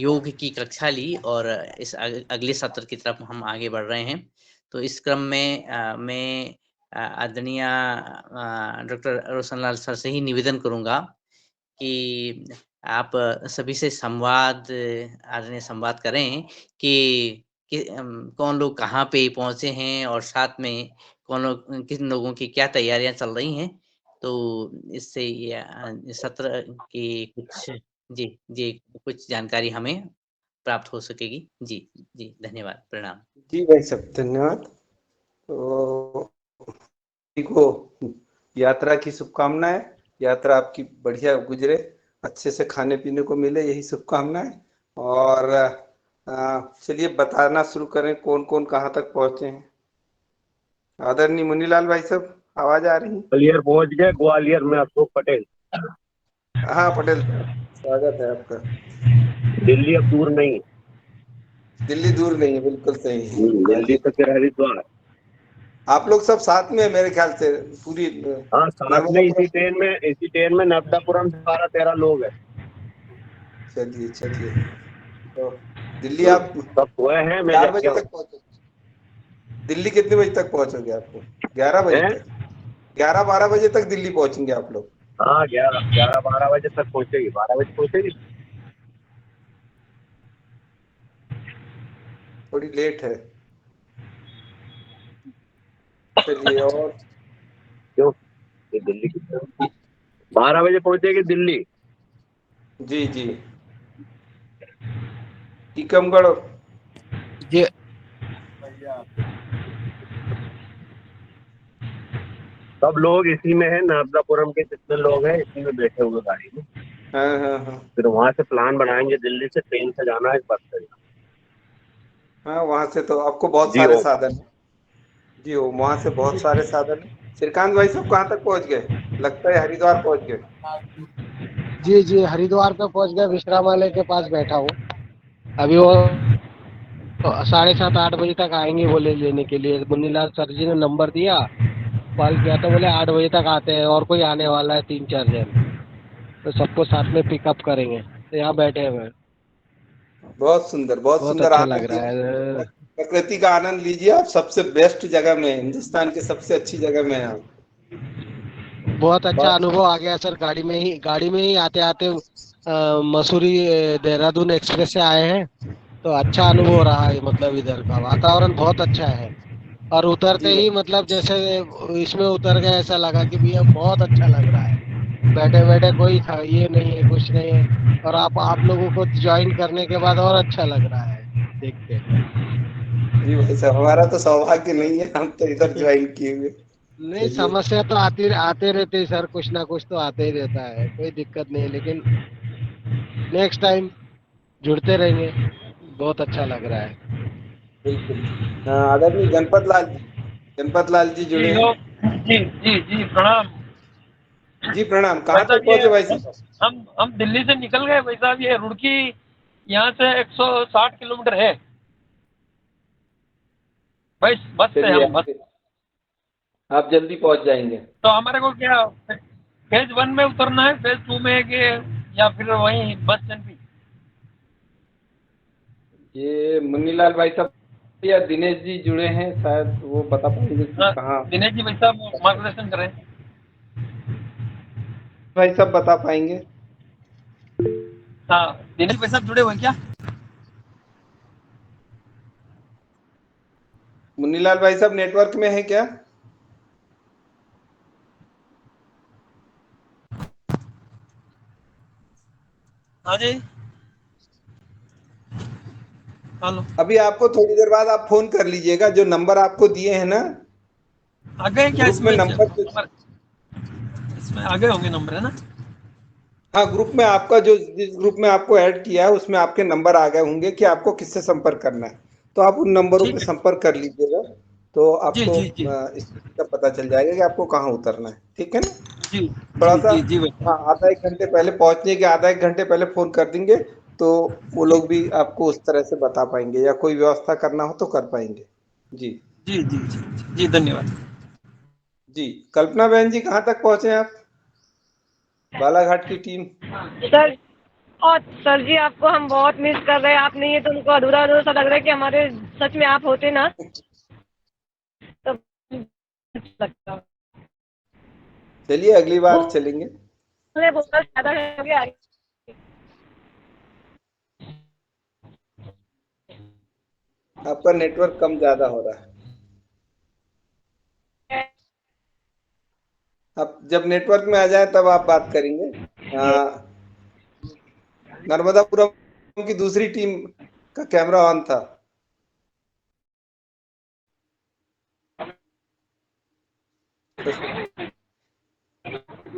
योग की कक्षा ली और इस अगले सत्र की तरफ हम आगे बढ़ रहे हैं। तो इस क्रम में मैं आदरणीय डॉक्टर रोशनलाल सर से ही निवेदन करूँगा कि आप सभी से आदरणीय संवाद करें कि कौन लोग कहाँ पे पहुँचे हैं और साथ में किन लोगों की क्या तैयारियाँ चल रही हैं। तो इससे ये सत्र की कुछ जानकारी हमें प्राप्त हो सकेगी। जी, जी, धन्यवाद, प्रणाम। जी भाई साहब, धन्यवाद। तो को यात्रा की शुभकामनाएं, यात्रा आपकी बढ़िया गुजरे, अच्छे से खाने पीने को मिले, यही शुभकामनाएं। और चलिए बताना शुरू करें कौन कौन कहाँ तक पहुंचे हैं। आदरणीय मुनीलाल भाई साहब, आवाज आ रही है? ग्वालियर पहुंच गए, ग्वालियर में अशोक पटेल। हाँ पटेल साहब, स्वागत है आपका। दिल्ली अब दूर नहीं, दिल्ली दूर नहीं है, बिल्कुल सही है। दिल्ली से फिर हरिद्वार। आप लोग सब साथ में है मेरे ख्याल से, पूरी हाँ, साथ में इसी ट्रेन में नर्मदापुरम से 12-13 लोग हैं। चलिए चलिए, तो दिल्ली आप सब हुए हैं, मैं 4 बजे जाके तक पहुंचे? दिल्ली कितने बजे तक पहुंचोगे? आपको 11 बजे तक, 11-12 बजे तक दिल्ली पहुंचेंगे आप लोग? हाँ, 11-12 बजे तक पहुंचेगी, 12 बजे पहुंचेगी। थोड़ी लेट है। चलिए, और क्यों? ये दिल्ली की 12 बजे पहुंचेगी दिल्ली। जी जी, टीकमगढ़। ये सब लोग इसी में है, नर्मदापुरम के जितने लोग हैं इसी में बैठे हुए गाड़ी में। हाँ हाँ हाँ फिर वहां से प्लान बनाएंगे, दिल्ली से ट्रेन से जाना है, बस से जाना। हाँ, वहां से तो आपको बहुत जी सारे हो। साधन है। जी हो, वहां से बहुत सारे साधन है। श्रीकांत भाई सब कहाँ तक पहुंच गए? लगता है हरिद्वार पहुंच गए। जी जी, हरिद्वार पे पहुंच गया, विश्रामालय के पास बैठा हूँ। अभी वो 7:30-8 बजे तक आएंगे बोले लेने के लिए। मुन्नीलाल सर जी ने नंबर दिया, कॉल किया तो बोले 8 बजे तक आते हैं, और कोई आने वाला है 3-4 जन, तो सबको साथ में पिकअप करेंगे। तो यहाँ बैठे हुए हैं, बहुत सुंदर, बहुत बहुत सुंदर। अच्छा लग आनंद रहा है। प्रकृति का आनंद लीजिए आप। सबसे बेस्ट जगह में, हिंदुस्तान के सबसे अच्छी जगह में है आप। बहुत अच्छा बहुत अनुभव आ गया सर। गाड़ी में ही आते आते मसूरी देहरादून एक्सप्रेस से आए हैं, तो अच्छा अनुभव रहा है। मतलब इधर का वातावरण बहुत अच्छा है, और उतरते जी ही मतलब जैसे इसमें उतर गए, ऐसा लगा कि भैया बहुत अच्छा लग रहा है। बैठे बैठे कोई ये नहीं है, कुछ नहीं है, और आप लोगों को ज्वाइन करने के बाद और अच्छा लग रहा है देख के। जी भाई साहब, हमारा तो सौभाग्य नहीं है, हम तो इधर ज्वाइन किए हुए। नहीं, चलिए, समस्या तो आते रहते हैं सर, कुछ ना कुछ तो आते ही रहता है, कोई दिक्कत नहीं है, लेकिन नेक्स्ट टाइम जुड़ते रहेंगे। बहुत अच्छा लग रहा है। बिल्कुल। हाँ, आदरणीय गणपत लाल जी जी जुड़े हो। हैं। जी जी जी, प्रणाम जी प्रणाम। भाई कहाँ तक साहब। ये पहुंचे भाई साहब? हम दिल्ली से निकल गए भाई साहब। ये रुड़की यहाँ से 160 किलोमीटर है भाई, बस से चलिए, हम बस। आप जल्दी पहुंच जाएंगे। तो हमारे को क्या फेज 1 में उतरना है, फेज 2 में है कि या फिर वहीं बस स्टैंड पे? ये मुन्नीलाल भाई साहब या दिनेश जी जुड़े हैं, शायद वो बता पाएंगे कि हाँ, कहाँ। दिनेश जी भाई साहब मार्गदर्शन करें। भाई साहब बता पाएंगे? हाँ, दिनेश भाई साहब जुड़े हुए हैं क्या? मुन्नीलाल भाई साहब नेटवर्क में है क्या? हाँ जी, हेलो। अभी आपको थोड़ी देर बाद आप फोन कर लीजिएगा। जो नंबर आपको दिए हैं ना, आ गए क्या ग्रुप में इसमें से? नंबर इसमें आ गए होंगे नंबर, है ना? हाँ, ग्रुप में आपका जिस ग्रुप में आपको ऐड किया है उसमें आपके नंबर आ गए होंगे कि आपको किससे संपर्क करना है। तो आप उन नंबरों पे ठीक है। संपर्क कर लीजिएगा, तो जी आपको जी जी इस चीज का पता चल जाएगा कि आपको कहाँ उतरना है। ठीक है ना? जी थोड़ा जी सा, जी जी भाई। हाँ, आधा एक घंटे पहले पहुंचने के आधा एक घंटे पहले फोन कर देंगे, तो वो जी लोग भी आपको उस तरह से बता पाएंगे, या कोई व्यवस्था करना हो तो कर पाएंगे। जी जी जी जी जी, धन्यवाद। जी। कल्पना बहन जी, कहाँ तक पहुंचे आप? बालाघाट की टीम। सर और सर जी आपको हम बहुत मिस कर रहे हैं, आप नहीं है तो उनको अधूरा अधूरा सा लग रहा है कि हमारे सच में आप होते ना तब अच्छा लगता। चलिए अगली बार चलेंगे। बहुत ज्यादा हो गया। आपका नेटवर्क कम ज्यादा हो रहा है। अब जब नेटवर्क में आ जाए तब आप बात करेंगे। नर्मदापुरम की दूसरी टीम का कैमरा ऑन था।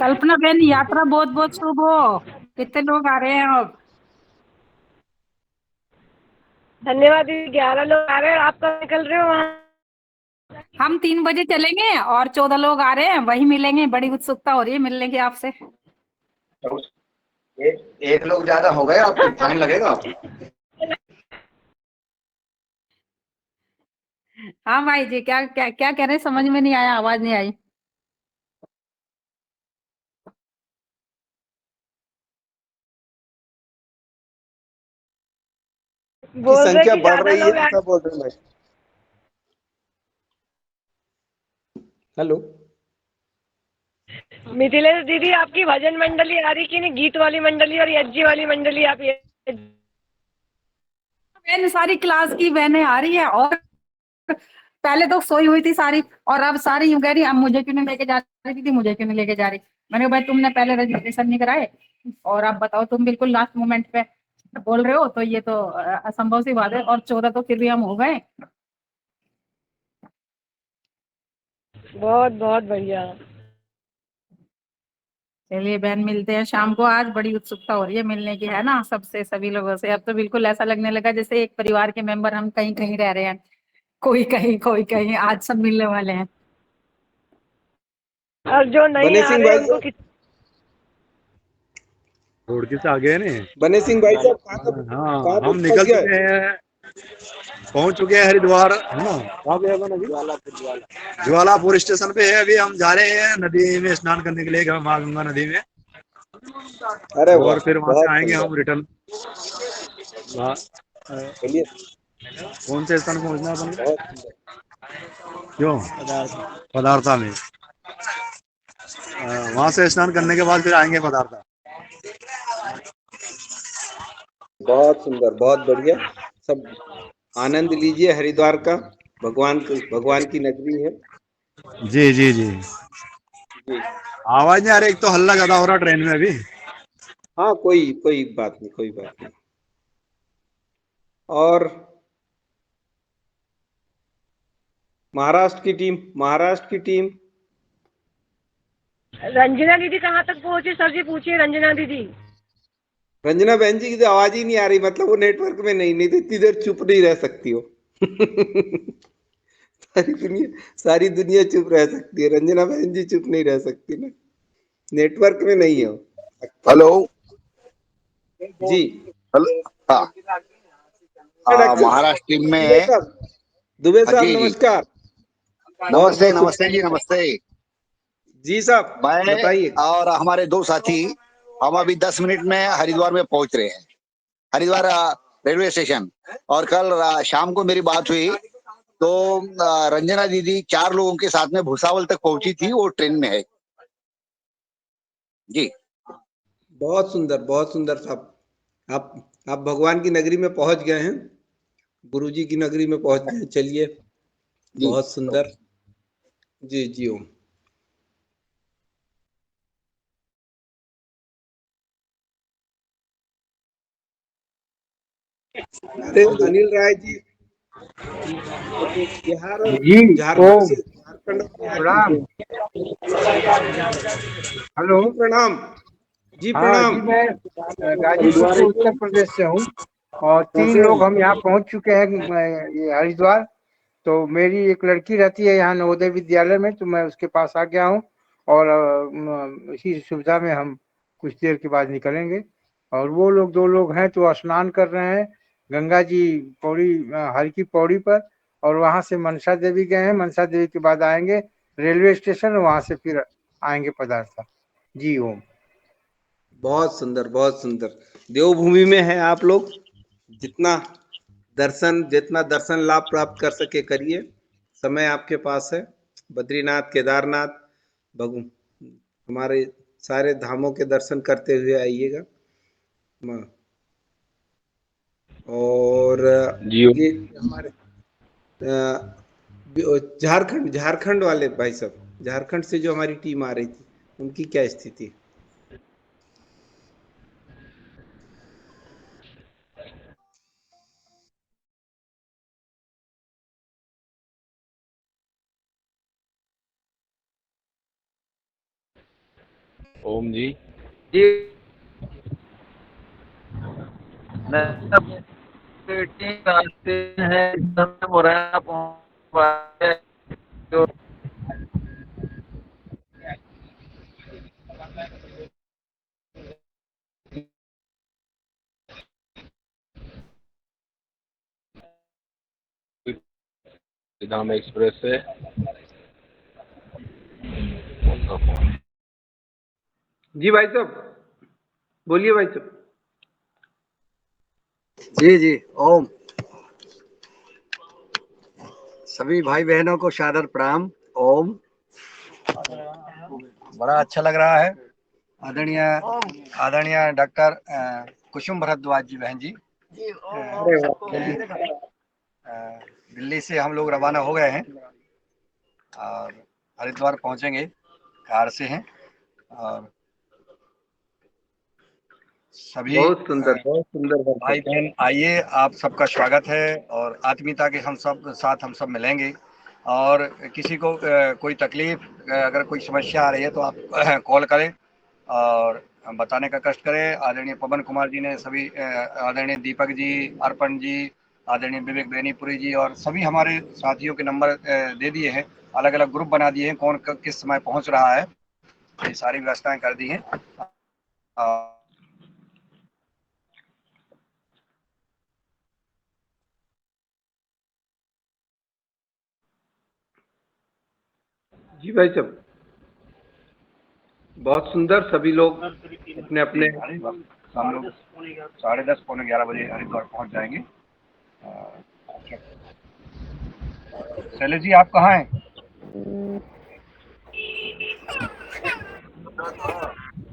कल्पना बहन, यात्रा बहुत बहुत शुभ हो। कितने लोग आ रहे हैं अब? धन्यवाद दीदी, 11 लोग आ रहे हैं। आप कब निकल रहे हो वहाँ? हम 3 बजे चलेंगे और 14 लोग आ रहे हैं, वही मिलेंगे। बड़ी उत्सुकता हो रही है मिलने की आपसे। एक लोग ज्यादा हो गए, आपको फाइन लगेगा। हाँ भाई जी, क्या क्या क्या कह रहे हैं? समझ में नहीं आया, आवाज नहीं आई। की बोल रहे संख्या कि बढ़ ज्यादा रही है, लोग ऐसा बोल रहे हैं भाई। हेलो मिथिलेश दीदी, आपकी भजन मंडली आ रही कि नहीं? गीत वाली मंडली और यज्ञ वाली मंडली। आप ये बहन, सारी क्लास की बहनें आ रही है। और पहले तो सोई हुई थी सारी, और अब सारी यूं कह रही, अब मुझे क्यों नहीं लेके जा रही थी, मुझे क्यों नहीं लेके जा रही। मैंने कहा भाई तुमने पहले रजिस्ट्रेशन नहीं कराए, और अब बताओ तुम बिल्कुल लास्ट मोमेंट पे बोल रहे हो, तो ये तो असंभव सी बात है। और 14 तो फिर भी हम हो गए। बहुत बहुत बढ़िया। चलिए बहन, मिलते हैं शाम को। आज बड़ी उत्सुकता हो रही है मिलने की, है ना, सबसे, सभी लोगों से। अब तो बिल्कुल ऐसा लगने लगा जैसे एक परिवार के मेंबर हम कहीं कहीं रह रहे हैं, कोई कहीं कोई कहीं। आज सब मिलने वाले हैं। और जो नहीं बने आ सिंह रहे भाई उनको साहब, रोड से आ गए ने। बने सिंह भाई साहब हाँ, कहाँ पे हम फंस निकल गए? चुके हैं, पहुंच चुके हैं हरिद्वार, है ना। कहाँ पे है अपन अभी? ज्वालापुर स्टेशन पे है। अभी हम जा रहे हैं नदी में स्नान करने के लिए, माँ गंगा नदी में। अरे वाह, और फिर वहां से बहुत आएंगे सुंदर। हम रिटर्न। चलिए, कौन से स्थान पहुंचना है अपन को? बहुत सुंदर। क्यों? पदार्था में। वहां से स्नान करने के बाद फिर आएंगे पदार्था। बहुत सुंदर, बहुत बढ़िया। सब आनंद लीजिए हरिद्वार का। भगवान की नगरी है। जी जी जी। जी आवाज नहीं आ रही, एक तो हल्ला ज्यादा हो रहा ट्रेन में अभी। हाँ, कोई कोई बात नहीं, कोई बात नहीं। और महाराष्ट्र की टीम रंजना दीदी कहाँ तक पहुंची? सर जी पूछिए रंजना दीदी। रंजना बहन जी की तो आवाज ही नहीं आ रही, मतलब वो नेटवर्क में नहीं तो इतनी देर चुप नहीं रह सकती हो। सारी दुनिया चुप रह सकती है, रंजना बहन जी चुप नहीं रह सकती ना, नेटवर्क में नहीं हो। हेलो। जी हेलो। हाँ। डॉक्टर महाराष्ट्र टीम दुबे में। साहब, दुबे हाँ साहब जी जी। नमस्कार। बहुत नमस्ते बहुत नमस्ते जी, शुभकामनाएं। नमस्ते। जी साहब मैं बताइए। और हमारे दो साथी, हम अभी 10 मिनट में हरिद्वार में पहुंच रहे हैं। Haridwar railway station. और कल शाम को मेरी बात हुई तो रंजना दीदी 4 लोगों के साथ में भुसावल तक पहुंची थी, वो ट्रेन में है जी। बहुत सुंदर साहब। आप भगवान की नगरी में पहुंच गए हैं, गुरु जी की नगरी में पहुंच गए हैं। चलिए, जी बहुत सुंदर। जी जी ओम। अरे अनिल राय जी, वो तो बिहार और जी। झारखंड ओम से, झारखंड और बिहार की प्रणाम। टीम। हेलो। जी प्रणाम। जी हाँ प्रणाम। जी, मैं गाजीपुर से, उत्तर प्रदेश से हूँ। और 3 लोग हम यहाँ पहुँच चुके हैं ये हरिद्वार। तो मेरी एक लड़की रहती है यहाँ नवोदय विद्यालय में, तो मैं उसके पास आ गया हूँ। और इसी सुविधा में हम कुछ देर के बाद निकलेंगे। और वो लोग 2 लोग हैं तो स्नान कर रहे हैं गंगा जी पौड़ी, हर की पौड़ी पर। और वहाँ से मनसा देवी गए हैं, मनसा देवी के बाद आएंगे रेलवे स्टेशन, वहाँ से फिर आएंगे पदार्था। जी ओम। बहुत सुंदर, बहुत सुंदर। देवभूमि में हैं आप लोग, जितना जितना दर्शन लाभ प्राप्त कर सके करिए, समय आपके पास है। बद्रीनाथ, केदारनाथ, भगु हमारे सारे धामों के दर्शन करते हुए आइएगा। और जी ये हमारे झारखंड वाले भाई साहब, झारखंड से जो हमारी टीम आ रही थी, उनकी क्या स्थिति है? ओम जी। जी मीटिंग रास्ते है, एकदम हो रहा है जो धाम एक्सप्रेस से जी भाई साहब, बोलिए भाई साहब। जी जी ओम। सभी भाई बहनों को सादर प्रणाम। ओम। बड़ा अच्छा लग रहा है। आदरणीय आदरणीय डॉक्टर कुसुम भारद्वाज जी बहन जी, दिल्ली से हम लोग रवाना हो गए हैं और हरिद्वार पहुंचेंगे, कार से हैं। और सभी बहुत सुंदर भाई बहन आइए, आप सबका स्वागत है। और आत्मीयता के हम सब मिलेंगे। और किसी को कोई तकलीफ, अगर कोई समस्या आ रही है तो आप कॉल करें और बताने का कष्ट करें। आदरणीय पवन कुमार जी ने सभी, आदरणीय दीपक जी, अर्पण जी, आदरणीय विवेक बेनीपुरी जी और सभी हमारे साथियों के नंबर दे दिए हैं। अलग अलग ग्रुप बना दिए हैं, कौन किस समय पहुंच रहा है, ये सारी व्यवस्थाएं कर दी हैं। जी भाई साहब, बहुत सुंदर। सभी लोग अपने अपने हम लोग 10:30 पौने 11 बजे हरिद्वार पहुंच जाएंगे। शैलेश जी आप कहाँ हैं?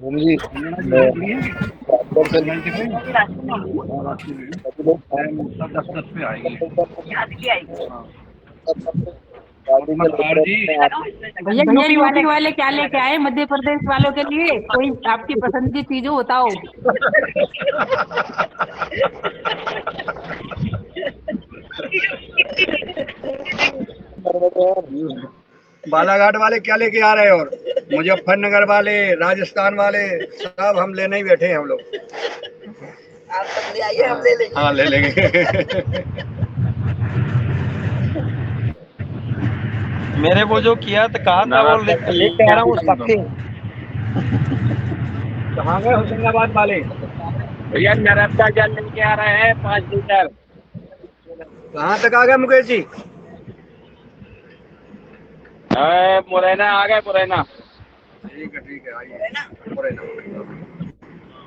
ओम जी। सब 10:10 पे आएंगे। भैया यूपी वाले क्या लेके आए मध्य प्रदेश वालों के लिए? कोई आपकी पसंद की चीज बताओ। बालाघाट वाले क्या लेके आ रहे हैं? और मुजफ्फरनगर वाले, राजस्थान वाले, सब हम लेने ही बैठे हैं हम लोग। आप सब ले आइए, हम ले लेंगे। हाँ ले लेंगे। मेरे को जो किया तो कहा था वो लेके आ रहा हूँ सबके। कहाँ गए होशंगाबाद वाले? भैया नर्मदा जल लेके आ रहे हैं 5 लीटर। कहाँ तक आ गए मुकेश जी? मुरैना आ गए, मुरैना। ठीक है आइए।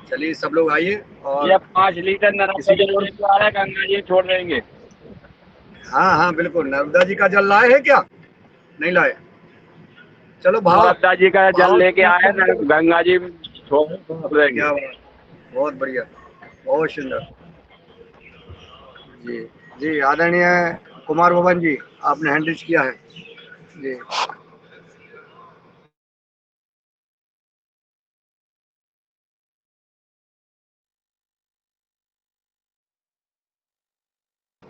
चलिए सब लोग आइए। और ये 5 लीटर नर्मदा किसी जल को, लेके आ रहे हैं, गंगा जी छोड़ देंगे। हाँ बिल्कुल। नर्मदा जी का जल लाए हैं क्या? नहीं लाए? चलो भाव, नर्मदा जी का जल लेके आए, क्या गंगा जी छोड़ देंगे। बात, बहुत बढ़िया, बहुत सुंदर। जी जी आदरणीय कुमार भवन जी, आपने हैंड रिच किया है जी।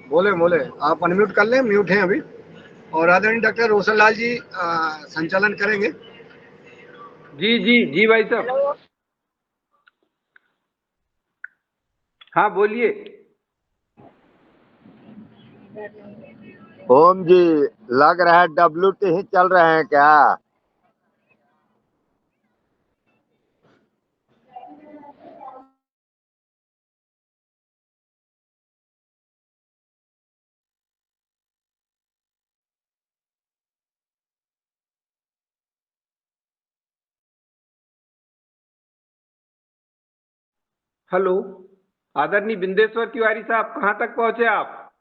बोले बोले, आप अनम्यूट कर लें, म्यूट हैं अभी। और आदरणीय डॉक्टर रोशनलाल जी संचालन करेंगे। जी जी जी भाई साहब, हाँ बोलिए। ओम जी, लग रहा है WT ही चल रहे हैं क्या? हेलो, आदरणीय बिंदेश्वर तिवारी साहब, कहाँ तक पहुंचे आप?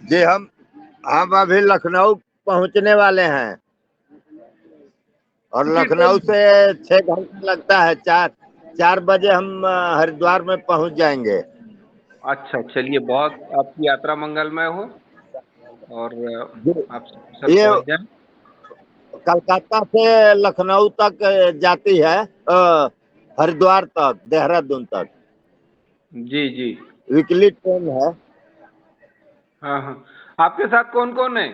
जी हम अभी लखनऊ पहुंचने वाले हैं और लखनऊ से 6 घंटे लगता है। 4 बजे हम हरिद्वार में पहुंच जाएंगे। अच्छा, चलिए, बहुत आपकी यात्रा मंगलमय हो और आप सब ये पहुंच जाए। कलकत्ता से लखनऊ तक जाती है, हरिद्वार तक, देहरादून तक जी जी। वीकली ट्रेन है। हाँ हाँ, आपके साथ कौन कौन है?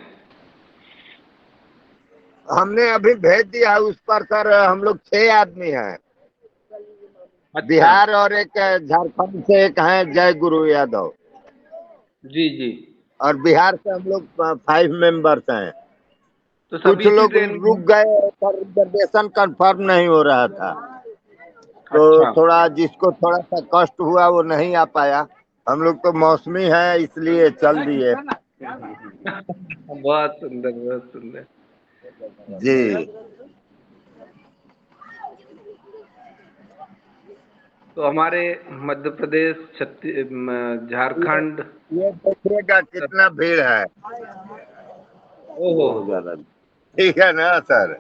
हमने अभी भेज दिया उस पर सर, हम लोग 6 आदमी हैं। अच्छा। बिहार और एक झारखंड से एक हैं जय गुरु यादव। जी जी। और बिहार से हम लोग 5 मेंबर्स हैं। तो कुछ सभी इसी लोग ट्रेन रुक में? गए पर रिजर्वेशन कंफर्म नहीं हो रहा था, तो अच्छा। थोड़ा जिसको थोड़ा सा कष्ट हुआ वो नहीं आ पाया। हम लोग तो मौसमी है इसलिए चल दिए। बहुत सुंदर, बहुत सुंदर। जी। तो हमारे मध्य प्रदेश, झारखंड। ये देखिएगा कितना भीड़ है। ओहो। बहुत ज्यादा। ठीक है ना सर?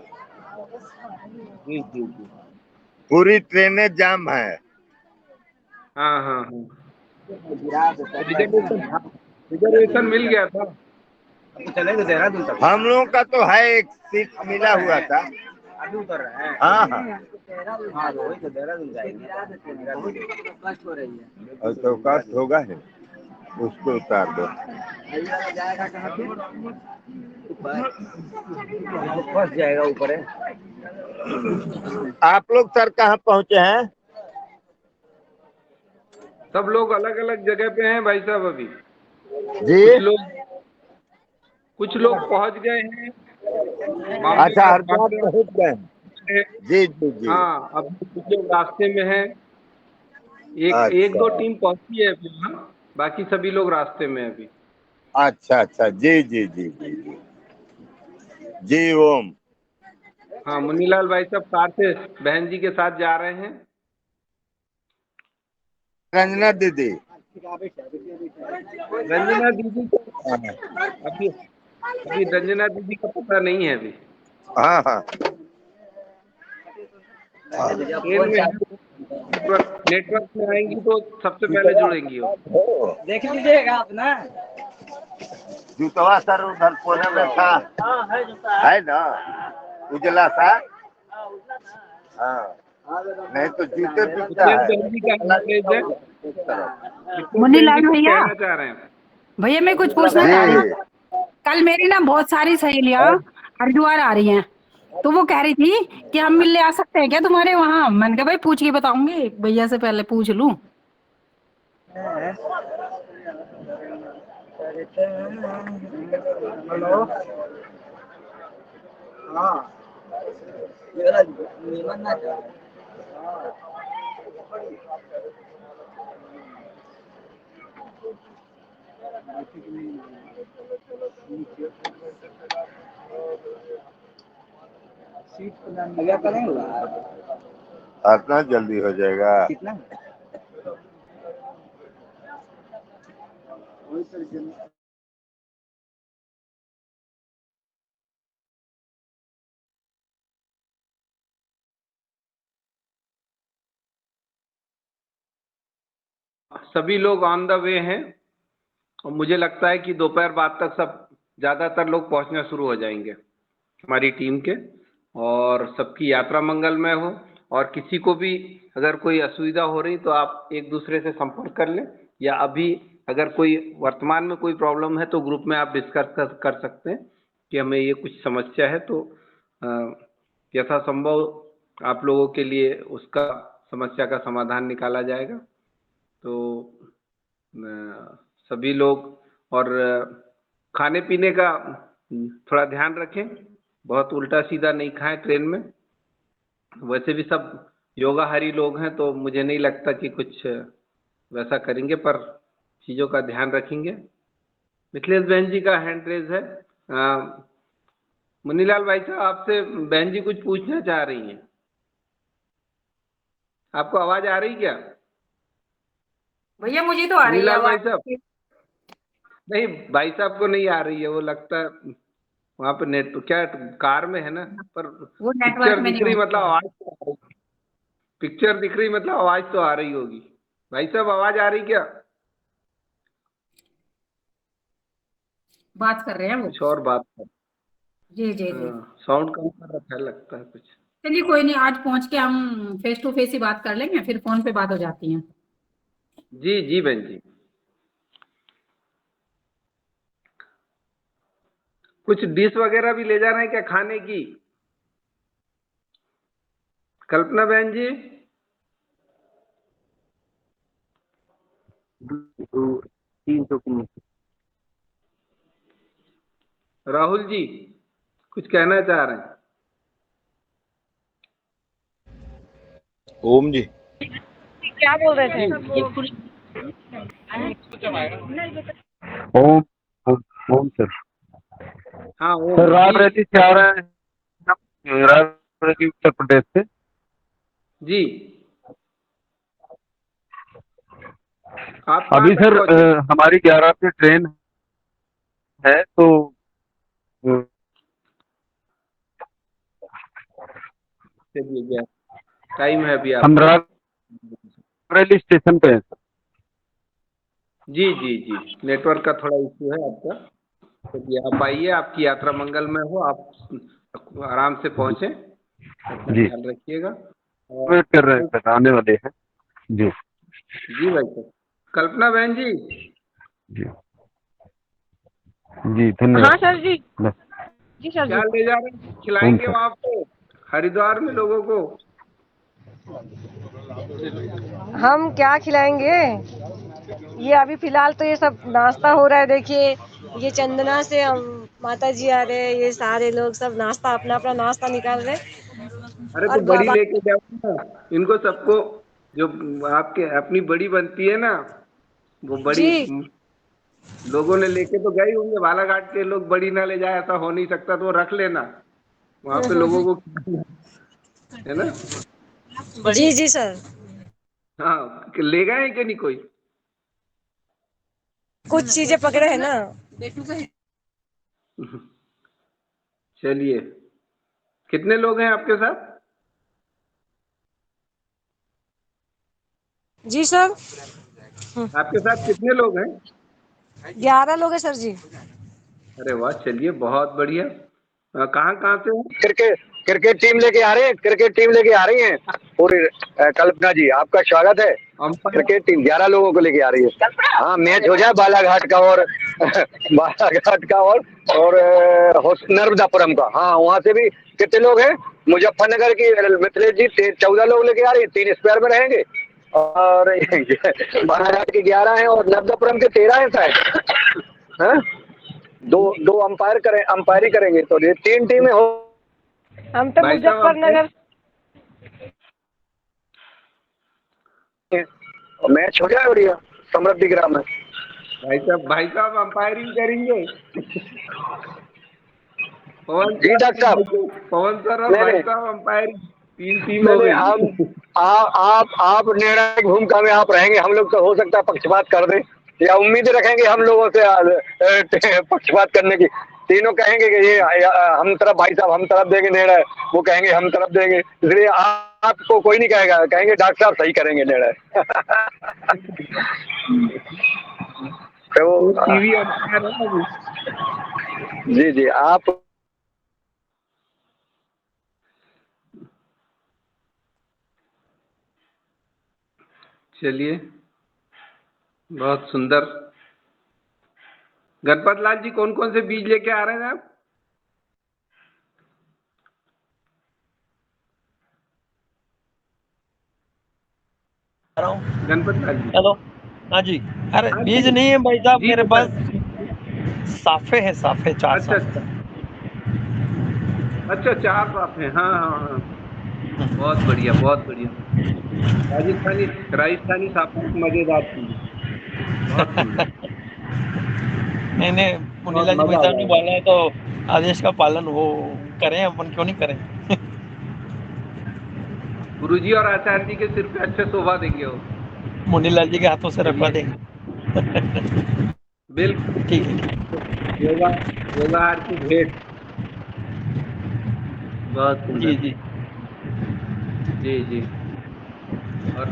जी जी जी। पूरी ट्रेनें जाम है। हाँ हाँ हाँ। रिजर्वेशन रिजर्वेशन मिल गया था? चलेंगे देहरादून तक। हम लोगों का तो है, एक सीट मिला हुआ था। अभी उतर रहे हैं। हाँ हाँ हाँ, वही तो देहरादून जाएंगे। कष्ट हो रही है और तो कष्ट होगा है, उसको उतार दो। जाएगा कहाँ पे? फंस जाएगा ऊपर है। आप लोग सर कहाँ पहुँचे हैं? सब लोग अलग अलग जगह पे हैं भाई साहब अभी। जी। कुछ लोग पहुंच गए हैं, अच्छा, मामलेदार हरिद्वार पहुँच गए। जी जी जी। हाँ, अभी कुछ लोग रास्ते में हैं। एक दो अच्छा टीम पहुंची है फिलहाल, बाकी सभी लोग रास्ते में हैं अभी। अच्छा अच्छा। जी जी जी जी जी जी। ओम। हाँ, मुनीलाल भाई साहब कार से बहन जी के साथ जा रहे हैं। रंजना दीदी। रंजना दीदी को अभी अभी रंजना दीदी का पता नहीं है अभी। हाँ हाँ। ट्रेन में है, नेटवर्क में आएंगी तो सबसे पहले जुड़ेंगी वो। देख लीजिएगा आप ना। जूतवा सर उधर कोने में था। है ना उजला सा? हाँ, नहीं तो जूते बिकता मिथिलेश है। बहन जी का हैंडरेज है। मिथिलेश बहन जी मुनीलाल कुछ भैया, कहना चाह रहे हैं। भैया मैं कुछ पूछना चाह रही हूँ। जी। कल मेरी ना बहुत सारी सहेलियां हरिद्वार आ रही हैं, तो वो कह रही थी कि हम मिलने आ सकते हैं क्या तुम्हारे वहां। मैंने कहा भाई पूछ के बताऊंगी, भैया से पहले पूछ लूं। हेलो। हाँ, ये वाला निमन ना जा। क्या करेंगे? इतना जल्दी हो जाएगा? कितना? सभी लोग ऑन द वे हैं और मुझे लगता है कि दोपहर बाद तक सब ज़्यादातर लोग पहुंचना शुरू हो जाएंगे हमारी टीम के। और सबकी यात्रा मंगलमय हो। और किसी को भी अगर कोई असुविधा हो रही तो आप एक दूसरे से संपर्क कर लें, या अभी अगर कोई वर्तमान में कोई प्रॉब्लम है तो ग्रुप में आप डिस्कस कर सकते हैं कि हमें ये कुछ समस्या है, तो यथासंभव आप लोगों के लिए उसका समस्या का समाधान निकाला जाएगा। तो सभी लोग, और खाने पीने का थोड़ा ध्यान रखें, बहुत उल्टा सीधा नहीं खाएं ट्रेन में। वैसे भी सब योगाहारी लोग हैं तो मुझे नहीं लगता कि कुछ वैसा करेंगे, पर चीज़ों का ध्यान रखेंगे। मिथिलेश बहन जी का हैंड रेज है। मुनीलाल भाई साहब, आपसे बहन जी कुछ पूछना चाह रही हैं। आपको आवाज आ रही क्या? भैया मुझे तो आ रही है नीलाल भाई आवाज। साहब, नहीं भाई साहब को नहीं आ रही है, वो लगता है वहां पे नेट क्या कार में है ना, पर वो नेटवर्क पिक्चर में दिख नहीं रही होता। मतलब आवाज तो आ रही, पिक्चर दिख रही मतलब आवाज तो आ रही होगी। भाई साहब आवाज आ रही क्या? बात कर रहे हैं वो। कुछ और बात कर, जी जी जी। साउंड कम कर रखा है लगता है कुछ। चलिए कोई नहीं, आज पहुंच के हम फेस टू फेस ही बात कर लेंगे, फिर फोन पे बात हो जाती है। जी जी बहन जी। कुछ डिश वगैरह भी ले जा रहे हैं क्या खाने की? कल्पना बहन जी, 300 की। राहुल जी कुछ कहना चाह रहे हैं? ओम जी, क्या बोल रहे थे? ओम ओम सर। हाँ ओम सर रात जी। रहती से आ रहे हैं, रात रहती उत्तर प्रदेश से। जी आप कहाँ अभी तक सर पहुंचे? हमारी 11 से ट्रेन है, तो चलिए क्या टाइम है अभी हम आपका? रेलवे स्टेशन पे हैं सर। जी जी जी, नेटवर्क का थोड़ा इशू है आपका। चलिए आप आइए, आपकी यात्रा मंगलमय हो, आप आराम से पहुंचे, अपना जी ख्याल रखिएगा। वेट कर रहे हैं सर, आने वाले हैं। जी जी भाई साहब। कल्पना बहन जी, जी जी धन्यवाद। हाँ सर जी। बस। जी सर क्या जी। ले जा रहे हैं, ओम खिलाएंगे सर। वहां पे हरिद्वार में लोगों को? हम क्या खिलाएंगे? ये अभी फिलहाल तो ये सब नाश्ता हो रहा है। देखिए ये चंदना से हम माता जी आ रहे हैं, ये सारे लोग सब नाश्ता अपना अपना नाश्ता निकाल रहे हैं। अरे तो और बड़ी बाबा लेके जाओ ना इनको सबको, जो आपके अपनी बड़ी बनती है ना, वो बड़ी जी लोगों ने लेके तो गए होंगे, बालाघाट के लोग बड़ी ना ले जाए ऐसा हो नहीं सकता, तो वो रख लेना वहां पे लोगों को है ना। जी जी सर। हाँ ले गए हैं कि नहीं कोई? कुछ चीजें पकड़े हैं ना। चलिए, कितने लोग हैं आपके साथ? जी सर। आपके साथ कितने लोग हैं? 11 लोग हैं सर जी। अरे वाह, चलिए बहुत बढ़िया। कहाँ कहाँ से हैं? क्रिकेट क्रिकेट टीम लेके आ रहे हैं, क्रिकेट टीम लेके आ रही है पूरी। कल्पना जी आपका स्वागत है। अंपायर? क्रिकेट टीम 11 लोगों को लेके आ रही है। हाँ मैच हो जाए बालाघाट का और बालाघाट का और नर्मदापुरम का। हाँ वहाँ से भी कितने लोग हैं? मुजफ्फरनगर की मिथिलेश जी 14 लोग लेके आ रही है, 3 स्क्वायर में रहेंगे। और बालाघाट के 11 हैं और नर्मदापुरम के 13 हैं शायद। हाँ? दो अंपायरी करेंगे, तो ये 3 टीमें हो। हम तो भाई साहब मुजफ्फरनगर। मैच हो जाए बढ़िया समृद्धि ग्राम में। भाई साहब अंपायरिंग करेंगे? पवन जी सर डॉक्टर साहब। पवन सर और भाई नहीं साहब अंपायरिंग, 3 टीम हो नहीं गई। आप निर्णायक भूमिका में आप रहेंगे। हम लोग तो हो सकता है पक्षपात कर दें, या उम्मीद रखेंगे हम लोगों से पक्षपात करने की। तीनों कहेंगे कि ये हम तरफ भाई साहब हम तरफ देंगे निर्णय, वो कहेंगे हम तरफ देंगे, इसलिए आपको कोई नहीं कहेगा, कहेंगे डॉक्टर साहब सही करेंगे निर्णय। तो वो टीवी अंपायर है अभी। जी जी आप चलिए बहुत सुंदर। गणपत लाल जी कौन कौन से बीज लेके आ रहे हैं आप? गणपत लाल जी। हेलो। हाँ जी। अरे हाँ बीज जी नहीं है भाई साहब, जी मेरे बता। पास साफे हैं, साफे 4 अच्छा साफे। अच्छा 4 साफ हैं। हाँ हाँ हाँ, बहुत बढ़िया बहुत बढ़िया। राजस्थानी राजस्थानी साफा मजेदार चीज है, बहुत सुंदर, मैंने बहुत मुनीला जी भाई मजा आ साहब ने जाएगा। बोला है तो आदेश का पालन वो करें, अपन क्यों नहीं करें। गुरुजी और आचार्य जी के सिर पे अच्छे शोभा देंगे वो। मुनीलाल जी के हाथों से रखवा देंगे। बिल्कुल ठीक है। योगा योगा आरती भेंट। बहुत जी सुंदर। जी। जी जी। और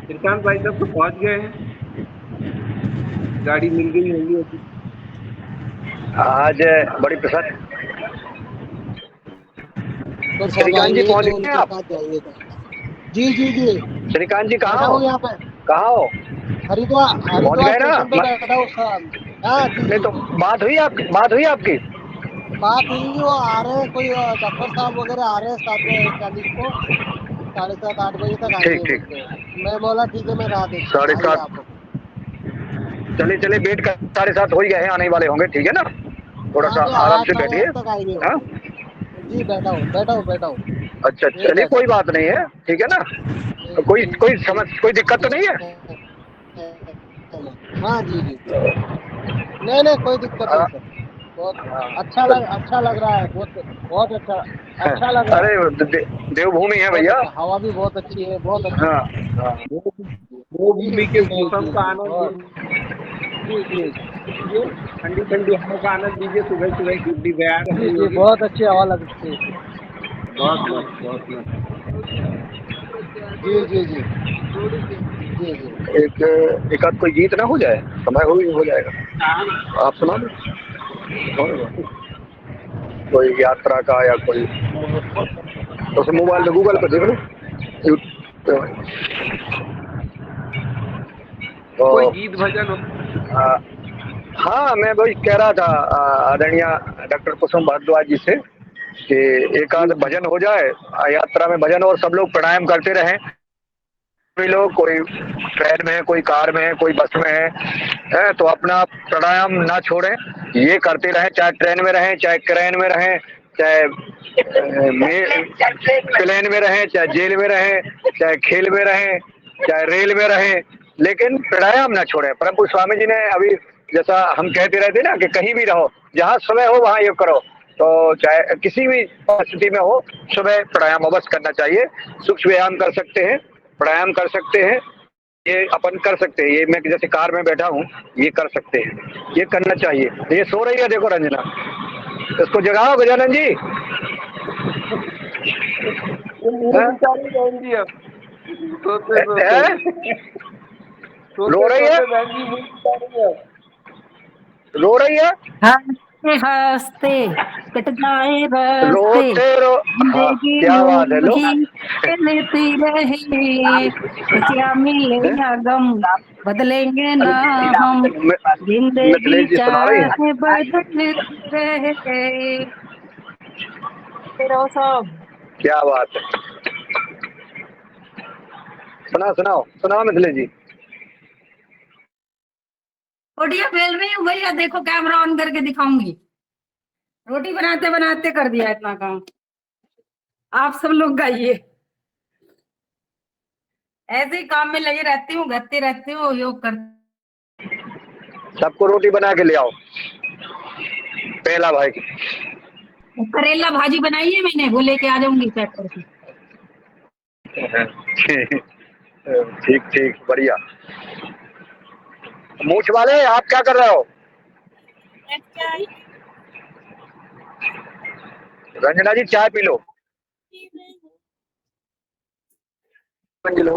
श्रीकांत भाई साहब तो पहुंच गए हैं, गाड़ी मिल गई होगी अभी। आज बड़ी प्रसन्न डॉक्टर साहब श्रीकांत जी आएंगे पहुंच तो गए उनके आप? साथ जाइएगा। जी जी जी, श्रीकांत जी कहाँ बैठा हो? हूँ यहाँ पे, कहाँ हो? हरिद्वार पहुंच हरिद्वार गए ना? स्टेशन पे बैठा हूँ साहब। हाँ जी नहीं जी, तो बात हुई आपकी? बात हुई, वो आ रहे हैं, कोई डॉक्टर साहब वगैरह आ रहे हैं 7:40 को, 7:30-8 बजे तक ठीक आएंगे ठीक। बोलते हैं। मैं बोला ठीक है, मैं राह देखता हूँ, आइए 7:30 आप लोग। चलिए वेट कर, 7:30 हो ही गए हैं, आने वाले होंगे, ठीक है ना? थोड़ा हाँ सा जी, आराम 8 से साढ़े बैठिए। 8 तक आएंगे वो। हाँ जी बैठा हूँ, अच्छा यही चलिए, बैठा कोई हूँ। बात नहीं है, ठीक है ना? कोई दिक्कत तो नहीं है? हाँ जी जी, नहीं कोई दिक्कत नहीं सर, बहुत अच्छा लग रहा है, बहुत अच्छा लग रहा है। अरे देवभूमि है बहुत भैया। अच्छा, हवा भी बहुत अच्छी है, बहुत अच्छा। हाँ हाँ। वो जी भूमि के जी जी मौसम जी का जी, आनंद बहुत जी जी लीजिए, ठंडी ठंडी हवा का आनंद लीजिए, सुबह सुबह की बड़ी बयार जी हरी जी, होगी। बहुत अच्छी हवा लगती है। बहुत मस्त बहुत मस्त। जी जी जी जी जी। एक आध कोई गीत ना हो जाए, समय हो जाएगा, आप सुना दो कोई यात्रा का, या कोई तो मोबाइल में गूगल पे देख लो। कोई तो गीत भजन हो। हाँ, मैं वही कह रहा था आदरणीय डॉक्टर कुसुम भारद्वाज जी से कि एक आध भजन हो जाए, यात्रा में भजन, और सब लोग प्राणायाम करते रहें। कोई लोग, कोई ट्रेन में है, कोई कार में है, कोई बस में है, तो अपना प्राणायाम ना छोड़ें, ये करते रहें, चाहे ट्रेन में रहें, चाहे क्रेन में रहें, चाहे प्लेन में रहें, चाहे जेल में रहें, चाहे खेल में रहें, चाहे रेल में रहें, लेकिन प्राणायाम ना छोड़ें। परंतु स्वामी जी ने अभी, जैसा हम कहते रहते ना कि कहीं भी रहो, जहाँ समय हो वहाँ योग करो, तो चाहे किसी भी परिस्थिति में हो, सुबह प्राणायाम अवश्य करना चाहिए। सूक्ष्म व्यायाम कर सकते हैं, प्राणायाम कर सकते हैं, ये अपन कर सकते हैं। ये मैं जैसे कार में बैठा हूँ, ये कर सकते हैं, ये करना चाहिए। ये सो रही है, देखो रंजना, इसको जगाओ गजानन जी। हाँ? बहन जी अब सोते रो रही है, सोते बहन जी मुंह बिता रही है। रो रही है, हंसते हंसते कट जाए रास्ते, रोते रो। हाँ, जिंदगी क्या बात है, यूं लो। ही चलती रहे, खुशियाँ मिले या गम बदलेंगे ना हम, मिथिलेश जिंदगी जी सुना रही हैं। चाहे बदलती रहे। तेरो सब क्या बात है, सुनाओ मिथिलेश जी। रोटियां बेल रही हूँ भैया, देखो कैमरा ऑन करके दिखाऊंगी। रोटी बनाते बनाते कर दिया इतना काम। आप सब लोग गाइए। ऐसे ही काम में लगे रहती हूँ, करती रहती हूँ, योग कर। सबको रोटी बना के ले आओ, पहला भाई। करेला भाजी बनाई है मैंने, वो लेके आ जाऊंगी पैक करके। ठीक ठीक, बढ़िया। मूछ वाले, आप क्या कर रहे हो? रंजना जी चाय पी लो। लो।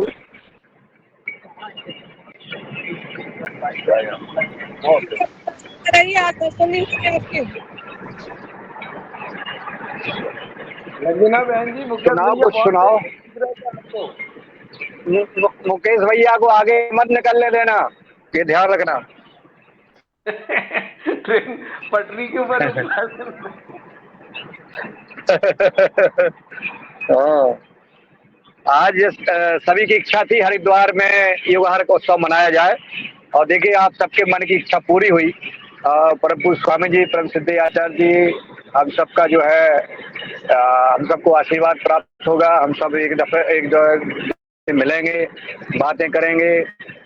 रंजना बहन जी, मुकेश सुनाओ, भैया कुछ बहुत सुनाओ। तेज दिख रहे थे आपको। मुकेश भैया को आगे मत निकलने देना, ये ध्यान रखना। ट्रेन पटरी के ऊपर उतरा देना। हाँ, आज सभी की इच्छा थी हरिद्वार में युगहर का उत्सव मनाया जाए, और देखिए आप सबके मन की इच्छा पूरी हुई। परम पूज्य स्वामी जी, परम सिद्धि आचार्य जी, हम सबका जो है हम सबको आशीर्वाद प्राप्त होगा। हम सब एक दफे मिलेंगे, बातें करेंगे,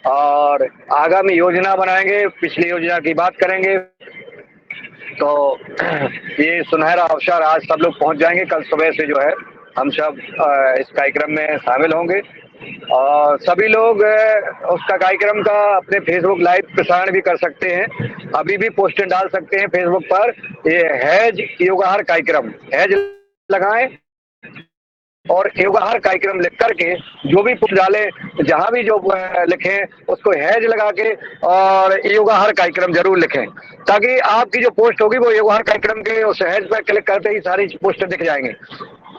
और आगामी योजना बनाएंगे, पिछली योजना की बात करेंगे। तो ये सुनहरा अवसर, आज सब लोग पहुंच जाएंगे कल सुबह से जो है हम सब इस कार्यक्रम में शामिल होंगे और सभी लोग उसका कार्यक्रम का अपने फेसबुक लाइव प्रसारण भी कर सकते हैं। अभी भी पोस्टर डाल सकते हैं फेसबुक पर, ये हैज योगाहार कार्यक्रम, हैज लगाएं और योगाहार कार्यक्रम लिख करके जो भी पोस्ट डालें, जहां भी जो लिखें उसको हैज लगा के और योगाहार कार्यक्रम जरूर लिखें, ताकि आपकी जो पोस्ट होगी वो योगाहार कार्यक्रम के उस हैज पर क्लिक करते ही सारी पोस्टें दिख जाएंगे।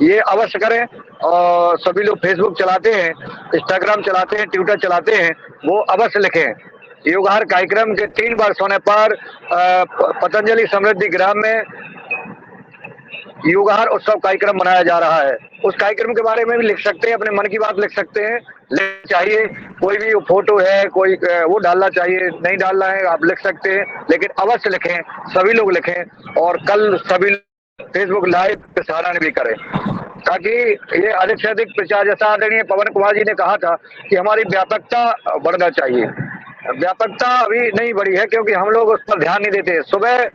ये अवश्य करें। और सभी लोग फेसबुक चलाते हैं, इंस्टाग्राम चलाते हैं, ट्विटर चलाते हैं, वो अवश्य लिखें। योगाहार कार्यक्रम के 3 वर्ष होने पर पतंजलि समृद्धि ग्राम में योगाहार उत्सव कार्यक्रम मनाया जा रहा है। उस कार्यक्रम के बारे में भी लिख सकते हैं, अपने मन की बात लिख सकते हैं, लिख चाहिए, कोई भी फोटो है कोई वो डालना चाहिए, नहीं डालना है आप लिख सकते हैं, लेकिन अवश्य लिखें, सभी लोग लिखें और कल सभी फेसबुक लाइव प्रसारण भी करें, ताकि ये अधिक से अधिक प्रचार, जैसा आदरणीय पवन कुमार जी ने कहा था कि हमारी व्यापकता बढ़ना चाहिए। व्यापकता अभी नहीं बढ़ी है क्योंकि हम लोग उस पर ध्यान नहीं देते। सुबह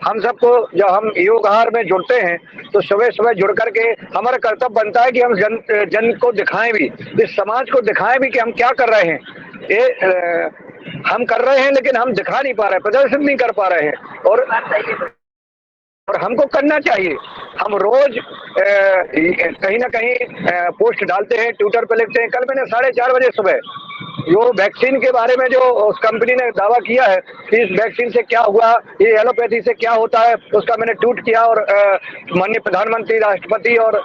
हम सबको जब हम योगाहार में जुड़ते हैं तो सुबह सुबह जुड़ करके हमारा कर्तव्य बनता है कि हम जन को दिखाएं भी, इस समाज को दिखाएं भी कि हम क्या कर रहे हैं। ये हम कर रहे हैं लेकिन हम दिखा नहीं पा रहे, प्रदर्शन नहीं कर पा रहे हैं और हमको करना चाहिए। हम रोज कहीं ना कहीं पोस्ट डालते हैं, ट्विटर पे लिखते हैं। कल मैंने 4:30 बजे सुबह जो वैक्सीन के बारे में जो उस कंपनी ने दावा किया है कि इस वैक्सीन से क्या हुआ, ये एलोपैथी से क्या होता है, उसका मैंने ट्वीट किया और माननीय प्रधानमंत्री, राष्ट्रपति और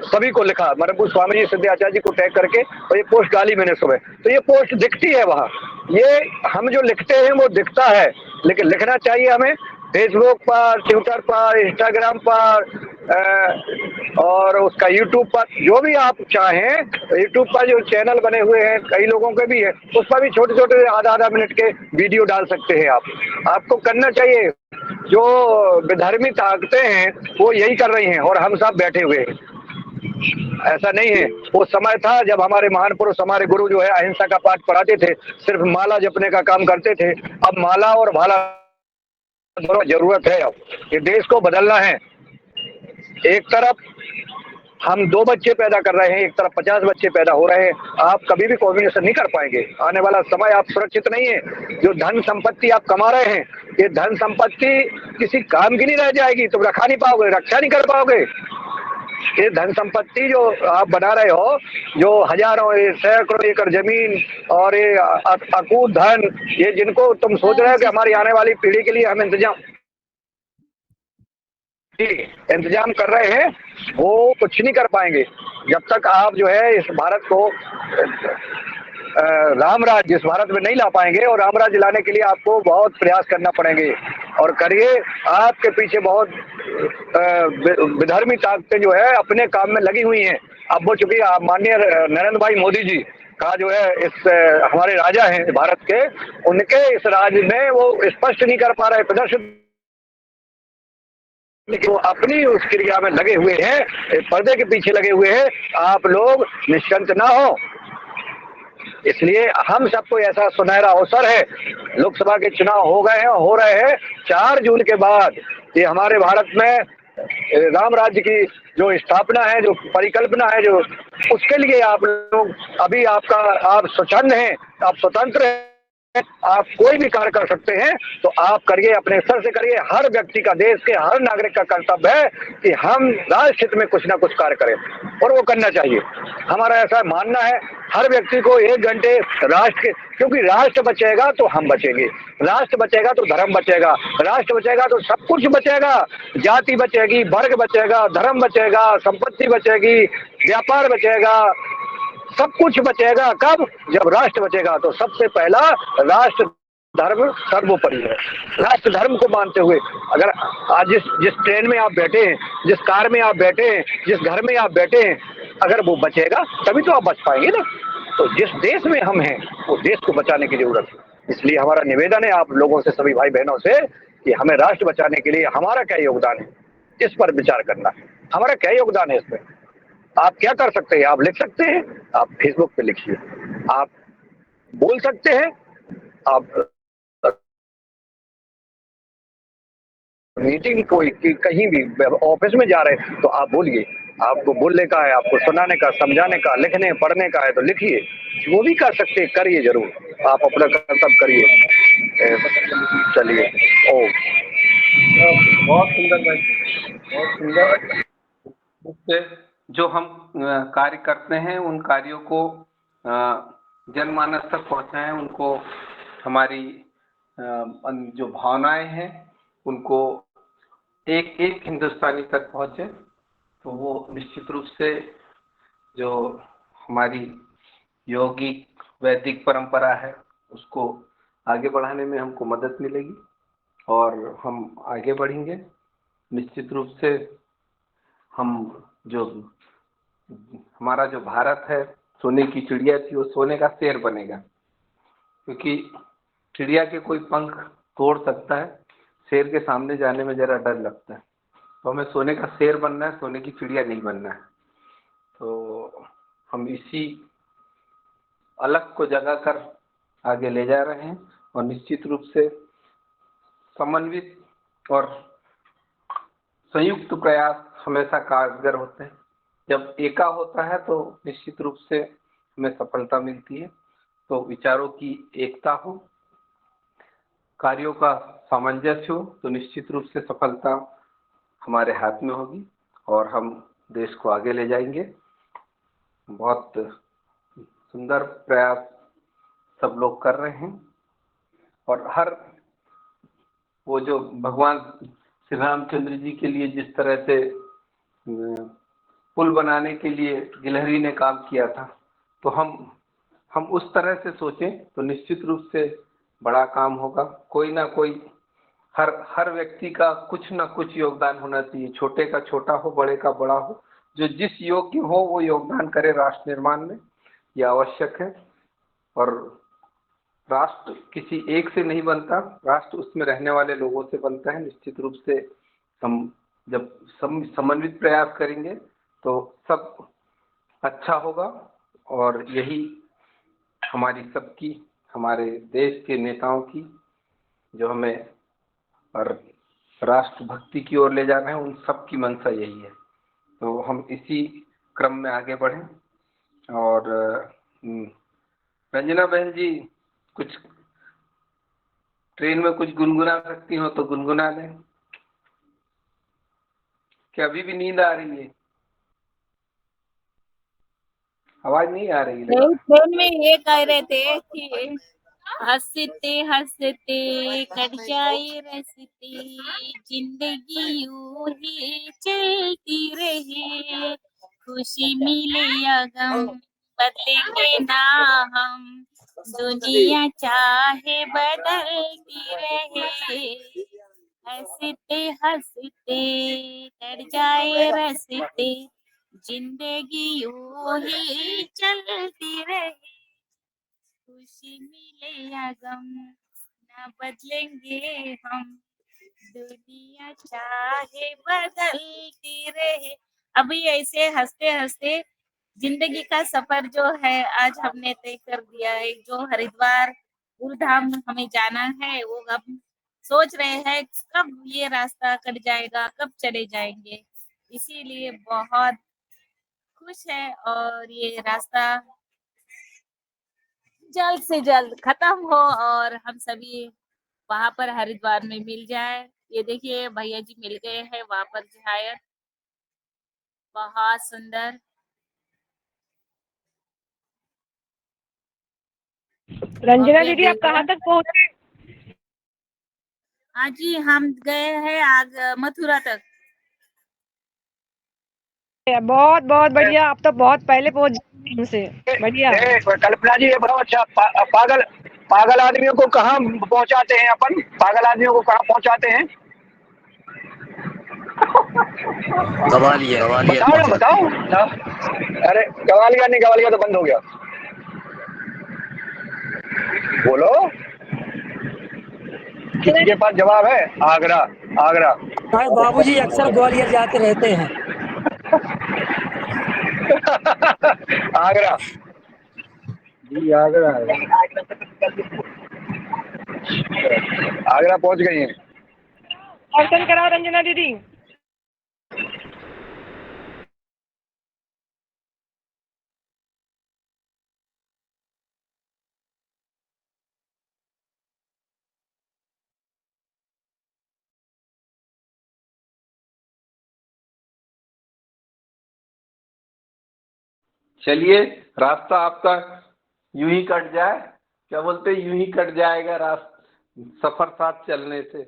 सभी को लिखा, मरबू स्वामी जी, सिद्धाचार्य जी को टैग करके, और ये पोस्ट डाली मैंने सुबह। तो ये पोस्ट दिखती है वहाँ, ये हम जो लिखते हैं वो दिखता है, लेकिन लिखना चाहिए हमें फेसबुक पर, ट्विटर पर, इंस्टाग्राम पर और उसका यूट्यूब पर, जो भी आप चाहें। यूट्यूब पर जो चैनल बने हुए हैं, कई लोगों के भी है, उस पर भी छोटे छोटे आधा मिनट के वीडियो डाल सकते हैं आप। आपको करना चाहिए। जो विधर्मी ताकतें हैं वो यही कर रही हैं और हम सब बैठे हुए हैं। ऐसा नहीं है। वो समय था जब हमारे महान पुरुष, हमारे गुरु जो है अहिंसा का पाठ पढ़ाते थे, सिर्फ माला जपने का काम करते थे। अब माला और भाला दोनों जरूरत है। अब ये देश को बदलना है। एक तरफ हम 2 बच्चे पैदा कर रहे हैं, एक तरफ 50 बच्चे पैदा हो रहे हैं। आप कभी भी कॉम्बिनेशन नहीं कर पाएंगे। आने वाला समय आप सुरक्षित नहीं है। जो धन संपत्ति आप कमा रहे हैं, ये धन संपत्ति किसी काम की नहीं रह जाएगी, तुम रखा नहीं पाओगे, रक्षा नहीं कर पाओगे। ये धन संपत्ति जो आप बना रहे हो, जो हजारों सैकड़ों एकड़ जमीन और ये अकूत धन, ये जिनको तुम सोच रहे हो कि हमारी आने वाली पीढ़ी के लिए हम इंतजाम कर रहे हैं, वो कुछ नहीं कर पाएंगे जब तक आप जो है इस भारत को राम राज्य इस भारत में नहीं ला पाएंगे। और राम राज्य लाने के लिए आपको बहुत प्रयास करना पड़ेंगे और करिए। आपके पीछे बहुत विधर्मी ताकतें जो है अपने काम में लगी हुई हैं। अब वो चूंकि माननीय नरेंद्र भाई मोदी जी का जो है इस हमारे राजा हैं भारत के, उनके इस राज्य में वो स्पष्ट नहीं कर पा रहे, प्रदर्शन, लेकिन वो अपनी उस क्रिया में लगे हुए हैं, पर्दे के पीछे लगे हुए हैं। आप लोग निश्चिंत ना हो। इसलिए हम सबको ऐसा सुनहरा अवसर है। लोकसभा के चुनाव हो गए हैं, हो रहे हैं। 4 जून के बाद ये हमारे भारत में राम राज्य की जो स्थापना है, जो परिकल्पना है, जो उसके लिए आप लोग अभी आप स्वच्छंद हैं, आप स्वतंत्र हैं, आप कोई भी कार्य कर सकते हैं, तो आप करिए, अपने स्तर से करिए। हर व्यक्ति का, देश के हर नागरिक का कर्तव्य है कि हम राष्ट्र हित में कुछ ना कुछ कार्य करें और वो करना चाहिए। हमारा ऐसा मानना है, हर व्यक्ति को 1 घंटे राष्ट्र के, क्योंकि राष्ट्र बचेगा तो हम बचेंगे, राष्ट्र बचेगा तो धर्म बचेगा, राष्ट्र बचेगा तो सब कुछ बचेगा। जाति बचेगी, वर्ग बचेगा, धर्म बचेगा, संपत्ति बचेगी, व्यापार बचेगा, सब कुछ बचेगा। कब? जब राष्ट्र बचेगा। तो सबसे पहला राष्ट्र धर्म सर्वोपरि है। राष्ट्र धर्म को मानते हुए अगर आज जिस ट्रेन में आप बैठे हैं, जिस कार में आप बैठे हैं, जिस घर में आप बैठे हैं, अगर वो बचेगा तभी तो आप बच पाएंगे ना। तो जिस देश में हम हैं वो देश को बचाने की जरूरत है। इसलिए हमारा निवेदन है आप लोगों से, सभी भाई बहनों से, कि हमें राष्ट्र बचाने के लिए हमारा क्या योगदान है, इस पर विचार करना है। हमारा क्या योगदान है इसमें, आप क्या कर सकते हैं, आप लिख सकते हैं, आप फेसबुक पे लिखिए, आप बोल सकते हैं, आप मीटिंग कोई कहीं भी ऑफिस में जा रहे हैं तो आप बोलिए, आपको बोलने का है, आपको सुनाने का, समझाने का, लिखने पढ़ने का है तो लिखिए, वो भी कर सकते हैं, करिए जरूर, आप अपना कर्तव्य करिए। चलिए। ओ बहुत सुंदर भाई, बहुत सुंदर। उससे जो हम कार्य करते हैं उन कार्यों को जनमानस तक पहुंचाएं, उनको हमारी जो भावनाएं हैं उनको एक एक हिंदुस्तानी तक पहुंचे, तो वो निश्चित रूप से जो हमारी यौगिक वैदिक परंपरा है उसको आगे बढ़ाने में हमको मदद मिलेगी और हम आगे बढ़ेंगे। निश्चित रूप से हम जो हमारा जो भारत है सोने की चिड़िया थी वो सोने का शेर बनेगा, क्योंकि चिड़िया के कोई पंख तोड़ सकता है, शेर के सामने जाने में जरा डर लगता है। तो हमें सोने का शेर बनना है, सोने की चिड़िया नहीं बनना है। तो हम इसी अलग को जगा कर आगे ले जा रहे हैं और निश्चित रूप से समन्वित और संयुक्त प्रयास हमेशा कारगर होते हैं। जब एका होता है तो निश्चित रूप से हमें सफलता मिलती है। तो विचारों की एकता हो, कार्यों का सामंजस्य हो, तो निश्चित रूप से सफलता हमारे हाथ में होगी और हम देश को आगे ले जाएंगे। बहुत सुंदर प्रयास सब लोग कर रहे हैं और हर वो जो भगवान श्री रामचंद्र जी के लिए जिस तरह से पुल बनाने के लिए गिलहरी ने काम किया था, तो हम उस तरह से सोचें तो निश्चित रूप से बड़ा काम होगा। कोई ना कोई हर व्यक्ति का कुछ ना कुछ योगदान होना चाहिए, छोटे का छोटा हो, बड़े का बड़ा हो, जो जिस योग्य हो वो योगदान करे राष्ट्र निर्माण में, यह आवश्यक है। और राष्ट्र किसी एक से नहीं बनता, राष्ट्र उसमें रहने वाले लोगों से बनता है। निश्चित रूप से हम जब समन्वित प्रयास करेंगे तो सब अच्छा होगा और यही हमारी सबकी, हमारे देश के नेताओं की जो हमें और राष्ट्र भक्ति की ओर ले जा रहे हैं, उन सब की मंशा यही है। तो हम इसी क्रम में आगे बढ़ें। और रंजना बहन जी कुछ ट्रेन में कुछ गुनगुना सकती हो तो गुनगुना दें। क्या अभी भी नींद आ रही है? आवाज नहीं आ रही है। ट्रेन में ये कह रहे थे कि हंसते हंसते कट जाए रस्ते, जिंदगी यूं ही चलती रहे, खुशी मिले या गम बदलेंगे ना हम, दुनिया चाहे बदलती रहे, हंसते हंसते कट जाए रस्ते, जिंदगी यूं ही चलती रहे, खुशी मिले या गम ना बदलेंगे हम, दुनिया चाहे बदलती रहे। अभी ऐसे हंसते हंसते जिंदगी का सफर जो है आज हमने तय कर दिया है। जो हरिद्वार गुरुधाम हमें जाना है वो अब सोच रहे हैं कब ये रास्ता कट जाएगा, कब चले जाएंगे। इसीलिए बहुत खुश है और ये रास्ता जल्द से जल्द खत्म हो और हम सभी वहां पर हरिद्वार में मिल जाए। ये देखिए भैया जी मिल गए हैं वहां पर शायद। बहुत सुंदर। रंजना दीदी आप कहाँ तक पहुँचे? हाँ जी हम गए हैं आज मथुरा तक। बहुत बहुत बढ़िया, आप तो बहुत पहले पहुँच गए हमसे। बढ़िया। कल्पना जी ये बहुत अच्छा। पागल आदमियों को कहाँ पहुँचाते हैं अपन? पागल आदमियों को कहाँ पहुँचाते हैं? गवालियर बताओ। अरे गवालियर नहीं, गवालियर तो बंद हो गया। बोलो किसके पास जवाब है? आगरा। बाबूजी अक्सर ग्वालियर जाते रहते हैं। आगरा जी आगरा है। आगरा पहुंच गई हैं। दर्शन कराओ रंजना दीदी। चलिए, रास्ता आपका यूं ही कट जाए, क्या बोलते, यूं ही कट जाएगा रास्ता, सफर साथ चलने से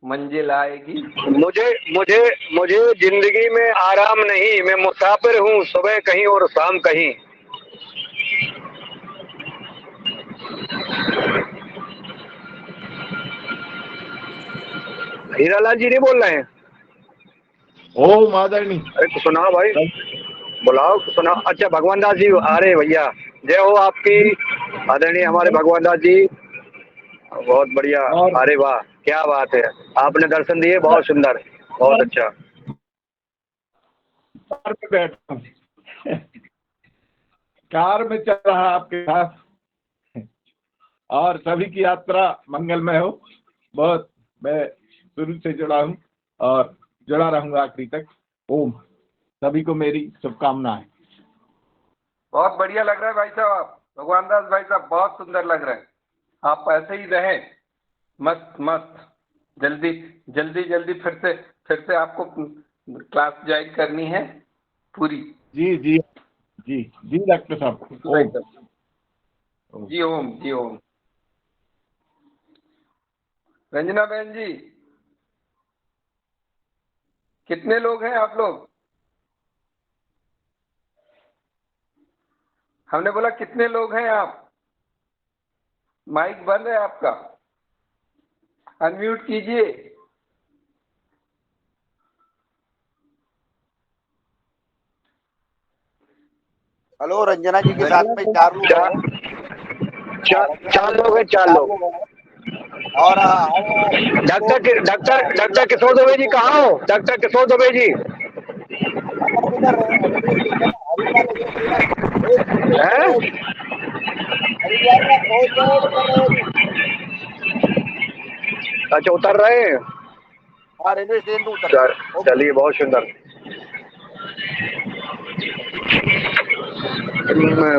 मंजिल आएगी। मुझे मुझे मुझे जिंदगी में आराम नहीं, मैं मुसाफिर हूँ, सुबह कहीं और शाम कहीं। हीरालाल जी नहीं बोल रहे हैं? ओम आदरणी। अरे तो सुनाओ भाई, बुलाओ सुनाओ। अच्छा भगवान दास जी आ रहे भैया, जय हो आपकी आदरणीय हमारे भगवान दास जी, बहुत बढ़िया। और अरे वाह, क्या बात है, आपने दर्शन दिए, बहुत सुंदर, बहुत अच्छा। कार में बैठा हूँ, कार में चल रहा आपके साथ, और सभी की यात्रा मंगलमय हो। बहुत मैं शुरू से जुड़ा हूँ और जुड़ा रहूंगा आखिरी तक। ओम, सभी को मेरी शुभकामनाएं। बहुत बढ़िया लग रहा है भाई साहब, आप भगवान दास भाई साहब बहुत सुंदर लग रहे हैं। आप ऐसे ही रहें, मस्त मस्त। जल्दी जल्दी जल्दी फिर से आपको क्लास ज्वाइन करनी है पूरी। जी जी जी जी डॉक्टर साहब। ओम जी ओम, जी ओम। रंजना बहन जी, कितने लोग हैं आप लोग? हमने बोला कितने लोग हैं आप? माइक बंद है आपका, अनम्यूट कीजिए। हेलो, रंजना जी के साथ में 4 लोग हैं। चार लोग हैं, 4 लोग। और डॉक्टर किशोर दुबे जी कहाँ हो? डॉक्टर किशोर दुबे जी हैं? हरिद्वार में पहुंच गए, उतर रहे हैं। अच्छा, उतर रहे हैं। हाँ, रेलवे स्टेशन पे उतर रहे। चलिए, बहुत सुंदर।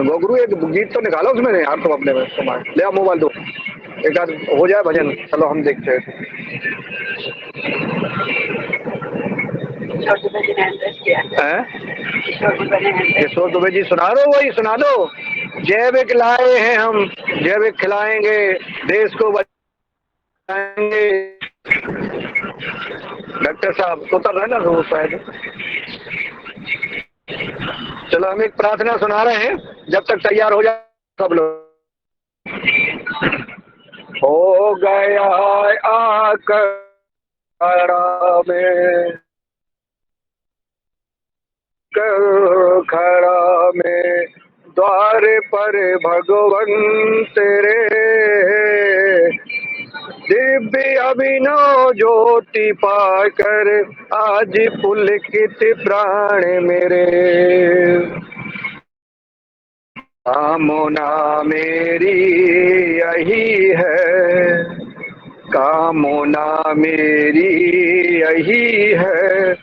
गोगरू एक गीत तो निकालो उसमें यार, तुम अपने में सामान ले आओ, मोबाइल दो, एक आध हो जाए भजन। चलो हम देखते हैं। किशोर दुबे जी सुना दो, वही सुना दो। जैविक लाए हैं हम, जैविक खिलाएंगे, देश को बचाएंगे। डॉक्टर साहब तो उतर रहे ना तो शायद। चलो हम एक प्रार्थना सुना रहे हैं, जब तक तैयार हो जाए सब लोग। हो गया आकर में खड़ा में, द्वार पर भगवन तेरे, दिव्य अभिनव ज्योति पाकर आज पुलकित प्राण मेरे। कामना मेरी यही है, कामना मेरी यही है,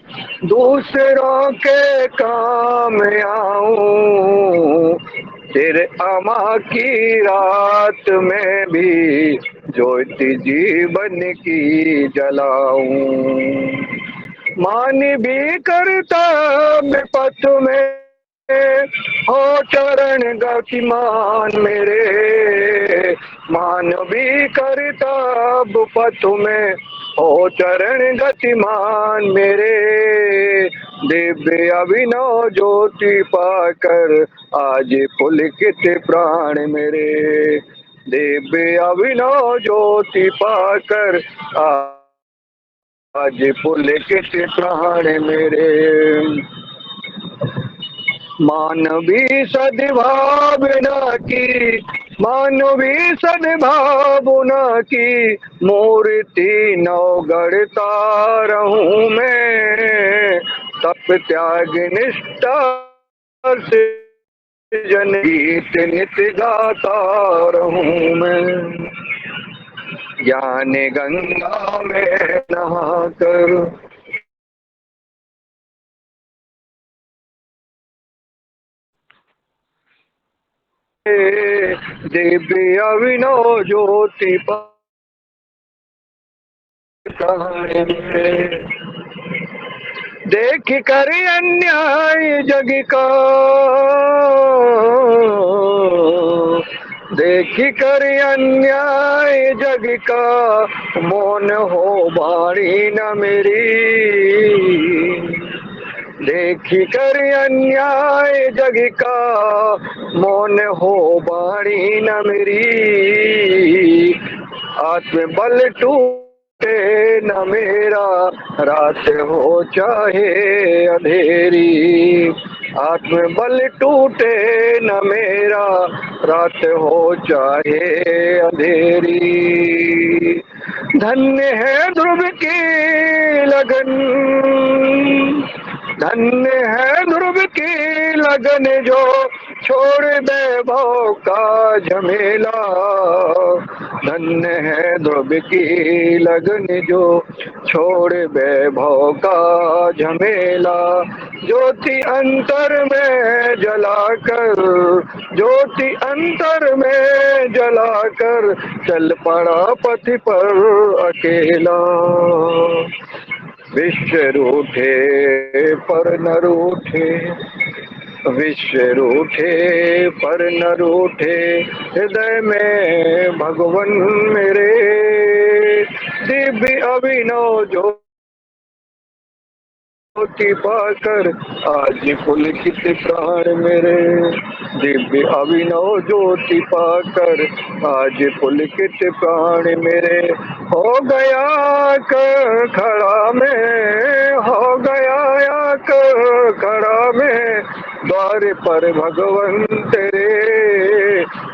दूसरों के काम आऊं, तेरे अमा की रात में भी ज्योति जीवन की जलाऊं। मान भी करता मैं पथ में, हो चरण गतिमान मेरे, मान भी करता पथ में, हो चरण गतिमान मेरे। दिव्य अभिनव ज्योति पाकर आज पुलकित प्राण मेरे, दिव्य अभिनव ज्योति पाकर आज पुलकित प्राण मेरे। मानवी सद्भावना की, मानवी सद्भावना की मूर्ति नव गढ़ता रहूं मैं, तप त्याग निष्ठा से जनगीत नित गाता रहूं मैं। ज्ञान गंगा में नहा कर दिव्य अभिनव ज्योति देख कर अन्याय जग का, देख कर अन्याय जग का, मौन हो बाणी न मेरी। देख कर अन्याय जग का, मौन हो बाणी न मेरी। आत्मबल टूटे न मेरा, रात हो चाहे अंधेरी। आत्मबल टूटे न मेरा, रात हो चाहे अंधेरी। धन्य है ध्रुव की लगन, धन्य है ध्रुव की लगन, जो छोड़ वैभव का झमेला। धन्य है ध्रुव की लगन, जो छोड़ वैभव का झमेला। ज्योति अंतर में जलाकर, ज्योति अंतर में जलाकर, चल पड़ा पथ पर अकेला। विश्व रूठे पर न रूठे, विश्व रूठे पर न रूठे, हृदय में भगवन मेरे। दिव्य अभिनव ज्योति पाकर, आज पुलकित प्राण मेरे। दिव्य अभिनव ज्योति पाकर, आज पुलकित प्राण मेरे। हो गया कर खड़ा में, हो गया कर खड़ा में, द्वार पर भगवन तेरे।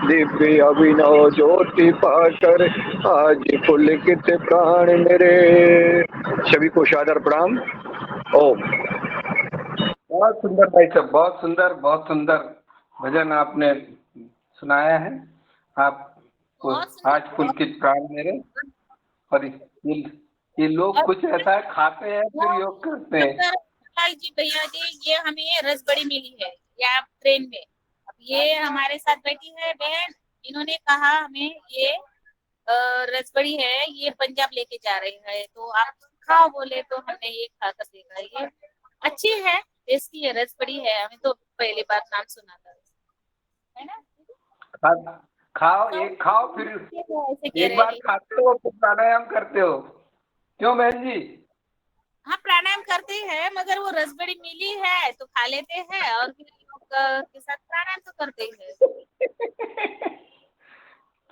दिव्य अभिनव ज्योति पाकर, आज पुलकित प्राण मेरे। सभी को सादर प्रणाम। ओम। बहुत सुंदर भाई साहब, बहुत सुंदर, बहुत सुंदर भजन आपने सुनाया है। आपको आज पुलकित प्राण मेरे। और ये लोग कुछ ऐसा खाते हैं फिर योग करते हैं। जी भैया जी, ये हमें रसबड़ी मिली है यहाँ ट्रेन में। अब ये हमारे साथ बैठी है बहन, इन्होंने कहा हमें ये रसबड़ी है, ये पंजाब लेके जा रहे हैं, तो आप खाओ बोले, तो हमने ये खाकर देखा। ये अच्छी है, टेस्टी है, रसबड़ी है। हमें तो पहली बार नाम सुना था, है ना। खाओ, एक खाओ, फिर एक बार खाते हो तो प्राणायाम करते हो, क्यों बहन जी? हाँ, प्राणायाम करते हैं, मगर वो रसबड़ी मिली है तो खा लेते हैं, और फिर योग के साथ प्राणायाम तो करते हैं।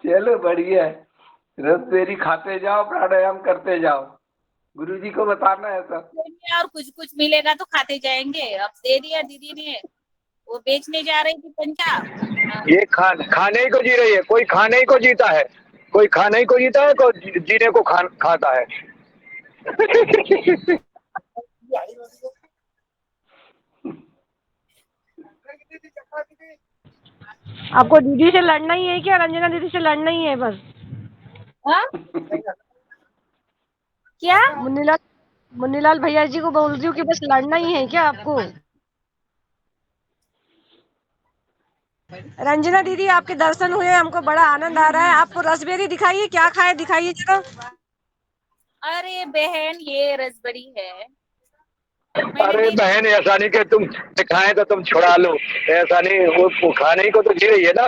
चलो बढ़िया है, रसबेरी खाते जाओ, प्राणायाम करते जाओ। गुरुजी को बताना है सब। और कुछ कुछ मिलेगा तो खाते जाएंगे। अब दे दिया दीदी ने, वो बेचने जा रही थी पंजाब। ये खाने ही को जी रही है, कोई खाने ही को जीता है, कोई खाने ही को जीता है, कोई जीने को खाता है। आपको दीदी से लड़ना ही है क्या? रंजना दीदी से लड़ना ही है बस? क्या? मुन्नीलाल भैया जी को बोल रही हूँ कि बस लड़ना ही है क्या आपको? रंजना दीदी, आपके दर्शन हुए, हमको बड़ा आनंद आ रहा है। आपको रसबेरी दिखाइए, क्या खाए दिखाइए जरा। अरे बहन, ये रसबड़ी है। अरे बहन, ऐसा नहीं कि तुम दिखाएं तो तुम छुड़ा लो, ऐसा नहीं, वो खाने ही को तो जी रही है ना।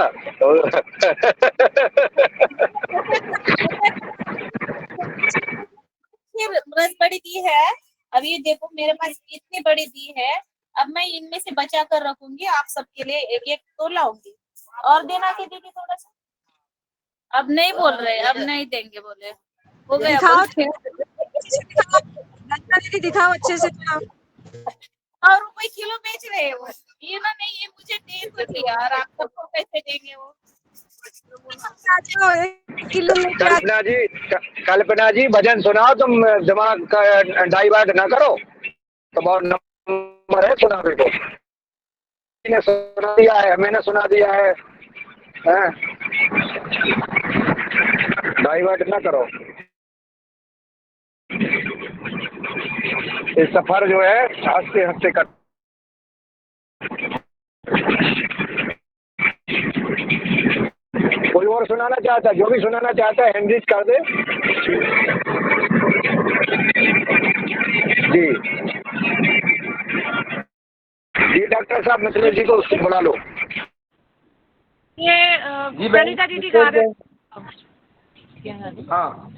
रसबड़ी दी है, अब ये देखो मेरे पास इतनी बड़ी दी है। अब मैं इनमें से बचा कर रखूंगी, आप सबके लिए एक एक तो लाऊंगी। और देना कि दीदी थोड़ा सा? अब नहीं बोल रहे, अब नहीं देंगे बोले, हो गया। दीदी दिखाओ अच्छे से। और रुपए किलो बेच रहे हैं वो। इन्होंने ये मुझे दे तो दिया, और आप सबको कैसे देंगे वो? कल्पना जी भजन सुनाओ, तुम दिमाग का डाइवर्ट ना करो। तो बहुत नंबर है सुनाने को। मैंने सुना दिया है, मैंने सुना दिया है, डाइवर्ट ना करो। ये सफर जो है हंसते हंसते कर। कोई और सुनाना चाहता है? जो भी सुनाना चाहता है हैंड कर दे जी। जी डॉक्टर साहब मिथिलेश जी को उसको बुला लो। ये प्रणीता दीदी गा रहे हाँ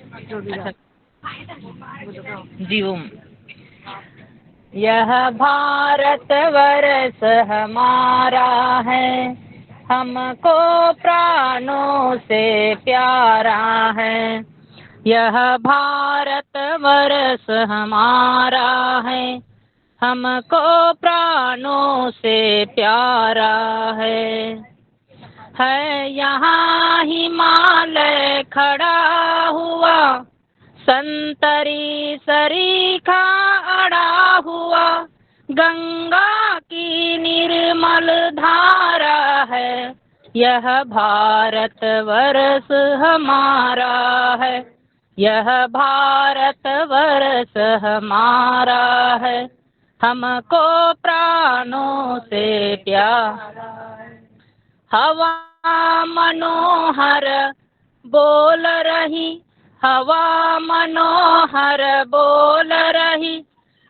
जी ओम। यह भारत वर्ष हमारा है, हमको प्राणों से प्यारा है। यह भारत वर्ष हमारा है, हमको प्राणों से प्यारा है यहाँ हिमालय खड़ा हुआ, संतरी सरीखा अड़ा हुआ, गंगा की निर्मल धारा है। यह भारत वर्ष हमारा है, यह भारत वर्ष हमारा है, हमको प्राणों से प्यारा है। हवा मनोहर बोल रही, हवा मनोहर बोल रही,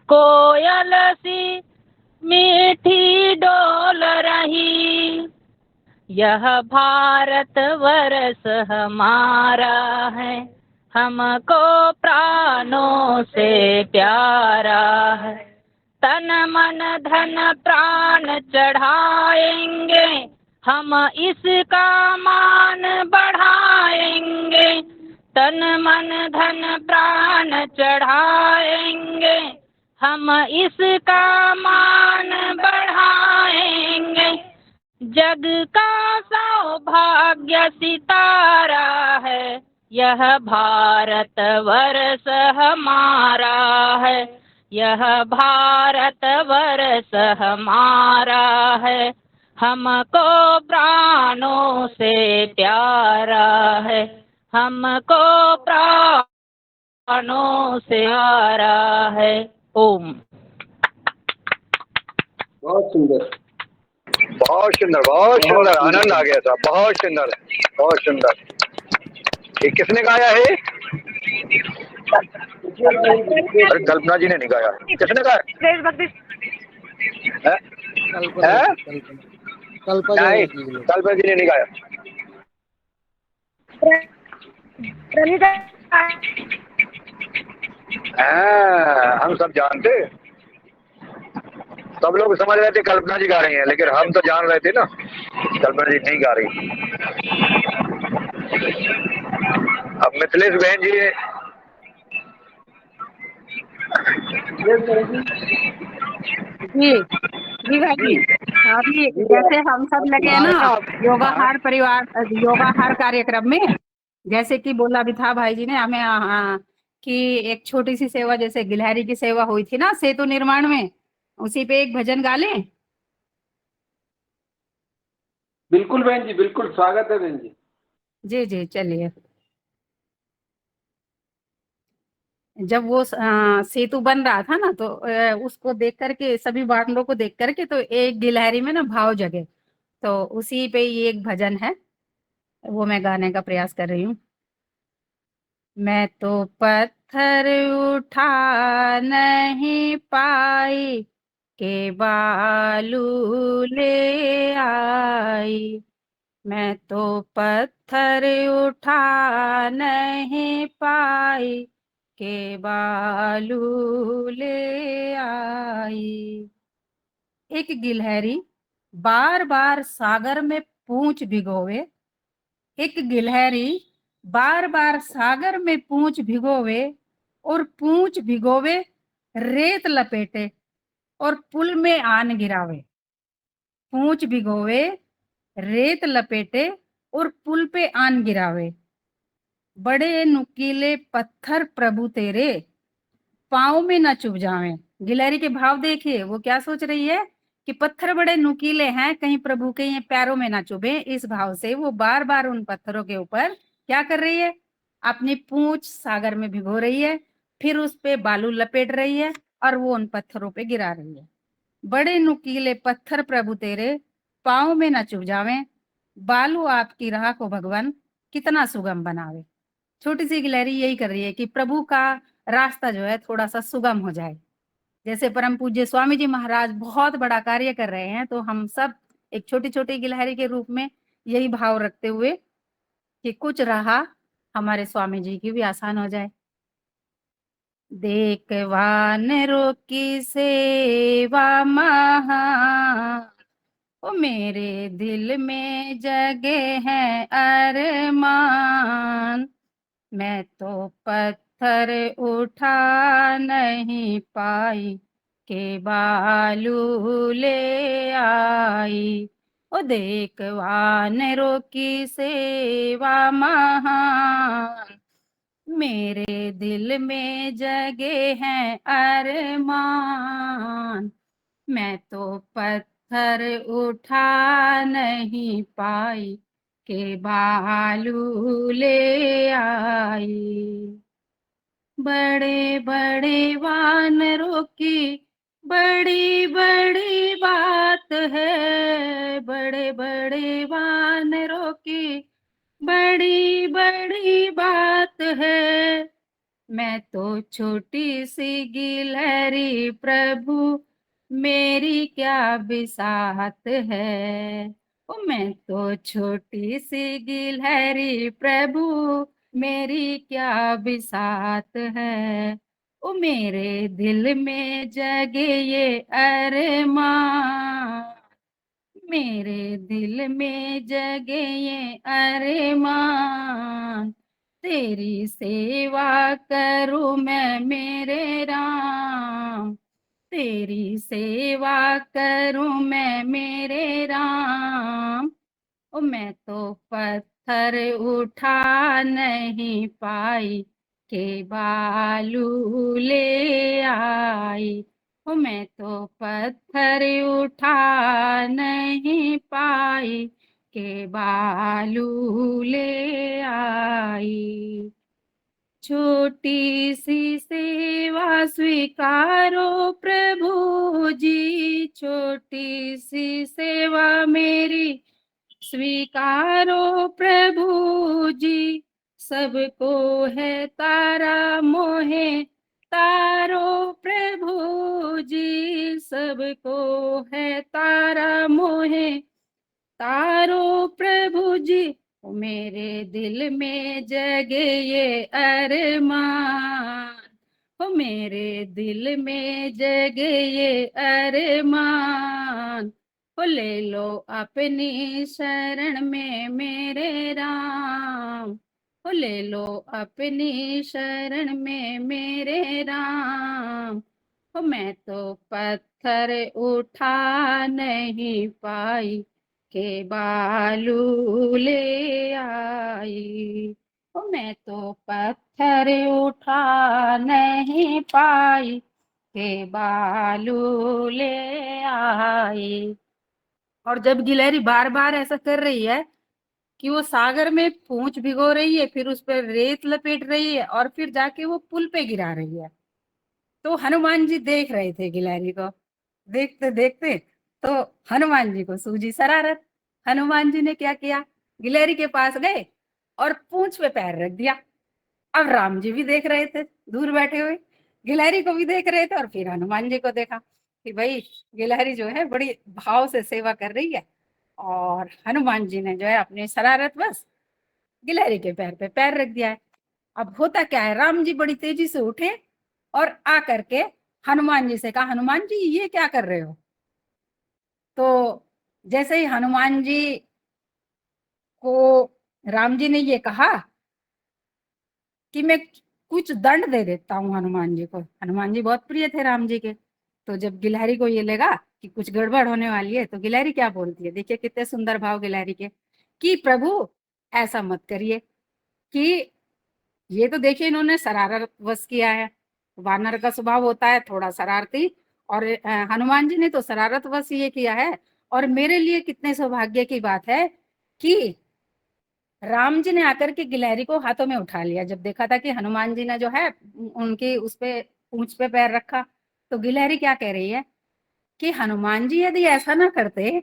कोयल सी मीठी डोल रही। यह भारत वर्ष हमारा है, हमको प्राणों से प्यारा है। तन मन धन प्राण चढ़ाएंगे, हम इसका मान बढ़ाएंगे। तन मन धन प्राण चढ़ाएंगे, हम इसका मान बढ़ाएंगे। जग का सौभाग्य सितारा है, यह भारत वर्ष हमारा है, यह भारत वर्ष हमारा है, हमको प्राणों से प्यारा है, हमको प्राणों से प्यारा है। ओम। बहुत सुंदर, बहुत सुंदर, बहुत सुंदर, आनंद आ गया था। बहुत सुंदर, बहुत सुंदर। ये किसने गाया है? अरे कल्पना जी ने नहीं गाया, किसने गाया? कल्पना जी ने नहीं गाया। हम सब जानते, सब लोग समझ रहे थे कल्पना जी गा रही हैं, लेकिन हम तो जान रहे थे ना कल्पना जी नहीं गा रही। अब मिथिलेश बहन जी जी भाई जी, अभी जैसे हम सब लगे हैं ना योगाहार परिवार योगाहार कार्यक्रम में, जैसे कि बोला भी था भाई जी ने हमें कि एक छोटी सी सेवा जैसे गिलहरी की सेवा हुई थी ना सेतु निर्माण में, उसी पे एक भजन गा लें। बिल्कुल बहन जी, बिल्कुल स्वागत है बहन जी। जी जी चलिए। जब वो सेतु बन रहा था ना तो उसको देख करके सभी बादलों को देख करके तो एक गिलहरी में ना भाव जगे, तो उसी पे ये एक भजन है वो मैं गाने का प्रयास कर रही हूँ। मैं तो पत्थर उठा नहीं पाई के बालू ले आई, मैं तो पत्थर उठा नहीं पाई के बालू ले आई। एक गिलहरी बार बार सागर में पूंछ भिगोवे, एक गिलहरी बार बार सागर में पूंछ भिगोवे और पूंछ भिगोवे रेत लपेटे और पुल में आन गिरावे। पूंछ भिगोवे रेत लपेटे और पुल पे आन गिरावे। बड़े नुकीले पत्थर प्रभु तेरे पाँव में न चुभ जावे। गिलहरी के भाव देखिए, वो क्या सोच रही है कि पत्थर बड़े नुकीले हैं, कहीं प्रभु के ये पैरों में ना चुभे। इस भाव से वो बार बार उन पत्थरों के ऊपर क्या कर रही है, अपनी पूंछ सागर में भिगो रही है, फिर उस पे बालू लपेट रही है और वो उन पत्थरों पे गिरा रही है। बड़े नुकीले पत्थर प्रभु तेरे पाँव में न चुभ जावे, बालू आपकी राह को भगवान कितना सुगम बनावे। छोटी सी गिलहरी यही कर रही है कि प्रभु का रास्ता जो है थोड़ा सा सुगम हो जाए। जैसे परम पूज्य स्वामी जी महाराज बहुत बड़ा कार्य कर रहे हैं, तो हम सब एक छोटी छोटी गिलहरी के रूप में यही भाव रखते हुए कि कुछ रहा हमारे स्वामी जी की भी आसान हो जाए। देख वानरों की सेवा महान, ओ मेरे दिल में जगे हैं अरमान। मैं तो पत्थर उठा नहीं पाई के बालू ले आई। ओ देख वानरों की सेवा महान, मेरे दिल में जगे हैं अरमान। मैं तो पत्थर उठा नहीं पाई के बालू ले आई। बड़े बड़े वानरों की बड़ी बड़ी बात है, बड़े बड़े वानरों की बड़ी बड़ी बात है। मैं तो छोटी सी गिलहरी प्रभु, मेरी क्या बिसात है। ओ मैं तो छोटी सी गिलहरी प्रभु, मेरी क्या बिसात है। ओ मेरे दिल में जगे ये अरमान, मेरे दिल में जगे ये अरमान। तेरी सेवा करूं मैं मेरे राम, तेरी सेवा करूं मैं मेरे राम। ओ मैं तो पत्थर उठा नहीं पाई के बालू ले आई। ओ मैं तो पत्थर उठा नहीं पाई के बालू ले आई। छोटी सी सेवा स्वीकारो प्रभु जी, छोटी सी सेवा मेरी स्वीकारो प्रभु जी। सबको है तारा मोहे तारो प्रभु जी, सबको है तारा मोहे तारो प्रभु जी। ओ मेरे दिल में जगे ये अरमान, ओ मेरे दिल में जगे ये अरमान। ओ ले लो अपनी शरण में मेरे राम, ओ ले लो अपनी शरण में मेरे राम। ओ मैं तो पत्थर उठा नहीं पाई के बालू ले आई। ओ मैं तो पत्थर उठा नहीं पाई के बालू ले आई। और जब गिलहरी बार बार ऐसा कर रही है कि वो सागर में पूंछ भिगो रही है, फिर उस पर रेत लपेट रही है और फिर जाके वो पुल पे गिरा रही है, तो हनुमान जी देख रहे थे गिलहरी को। देखते देखते तो हनुमान जी को सूझी शरारत। हनुमान जी ने क्या किया, गिलहरी के पास गए और पूंछ पे पैर रख दिया। अब राम जी भी देख रहे थे दूर बैठे हुए, गिलहरी को भी देख रहे थे और फिर हनुमान जी को देखा कि भाई गिलहरी जो है बड़ी भाव से सेवा कर रही है। और हनुमान जी ने जो है अपनी शरारत बस गिलहरी के पैर पे पैर रख दिया है। अब होता क्या है, राम जी बड़ी तेजी से उठे और आ करके हनुमान जी से कहा, हनुमान जी ये क्या कर रहे हो। तो जैसे ही हनुमान जी को राम जी ने ये कहा कि मैं कुछ दंड दे देता हूँ हनुमान जी को, हनुमान जी बहुत प्रिय थे राम जी के। तो जब गिलहरी को ये लगा कि कुछ गड़बड़ होने वाली है, तो गिलहरी क्या बोलती है, देखिए कितने सुंदर भाव गिलहरी के, कि प्रभु ऐसा मत करिए, कि ये तो देखिए इन्होंने शरारत वश किया है, वानर का स्वभाव होता है थोड़ा शरारती, और हनुमान जी ने तो शरारत वश ये किया है। और मेरे लिए कितने सौभाग्य की बात है कि राम जी ने आकर के गिलहरी को हाथों में उठा लिया। जब देखा था कि हनुमान जी ने जो है उनकी उस पे पूंछ पे पैर रखा, तो गिलहरी क्या कह रही है कि हनुमान जी यदि ऐसा ना करते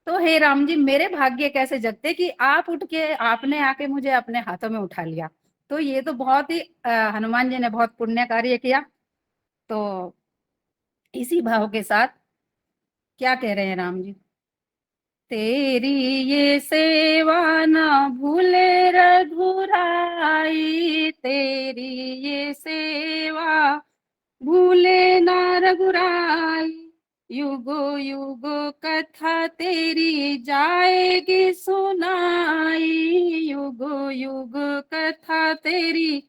तो हे राम जी मेरे भाग्य कैसे जगते कि आप उठ के आपने आके मुझे अपने हाथों में उठा लिया। तो ये तो बहुत ही हनुमान जी ने बहुत पुण्य कार्य किया। तो इसी भाव के साथ क्या कह रहे हैं राम जी? तेरी ये सेवा ना भूले रघुराई, तेरी ये सेवा भूले ना रघुराई, युगो युगो कथा तेरी जाएगी सुनाई, युगो युग कथा तेरी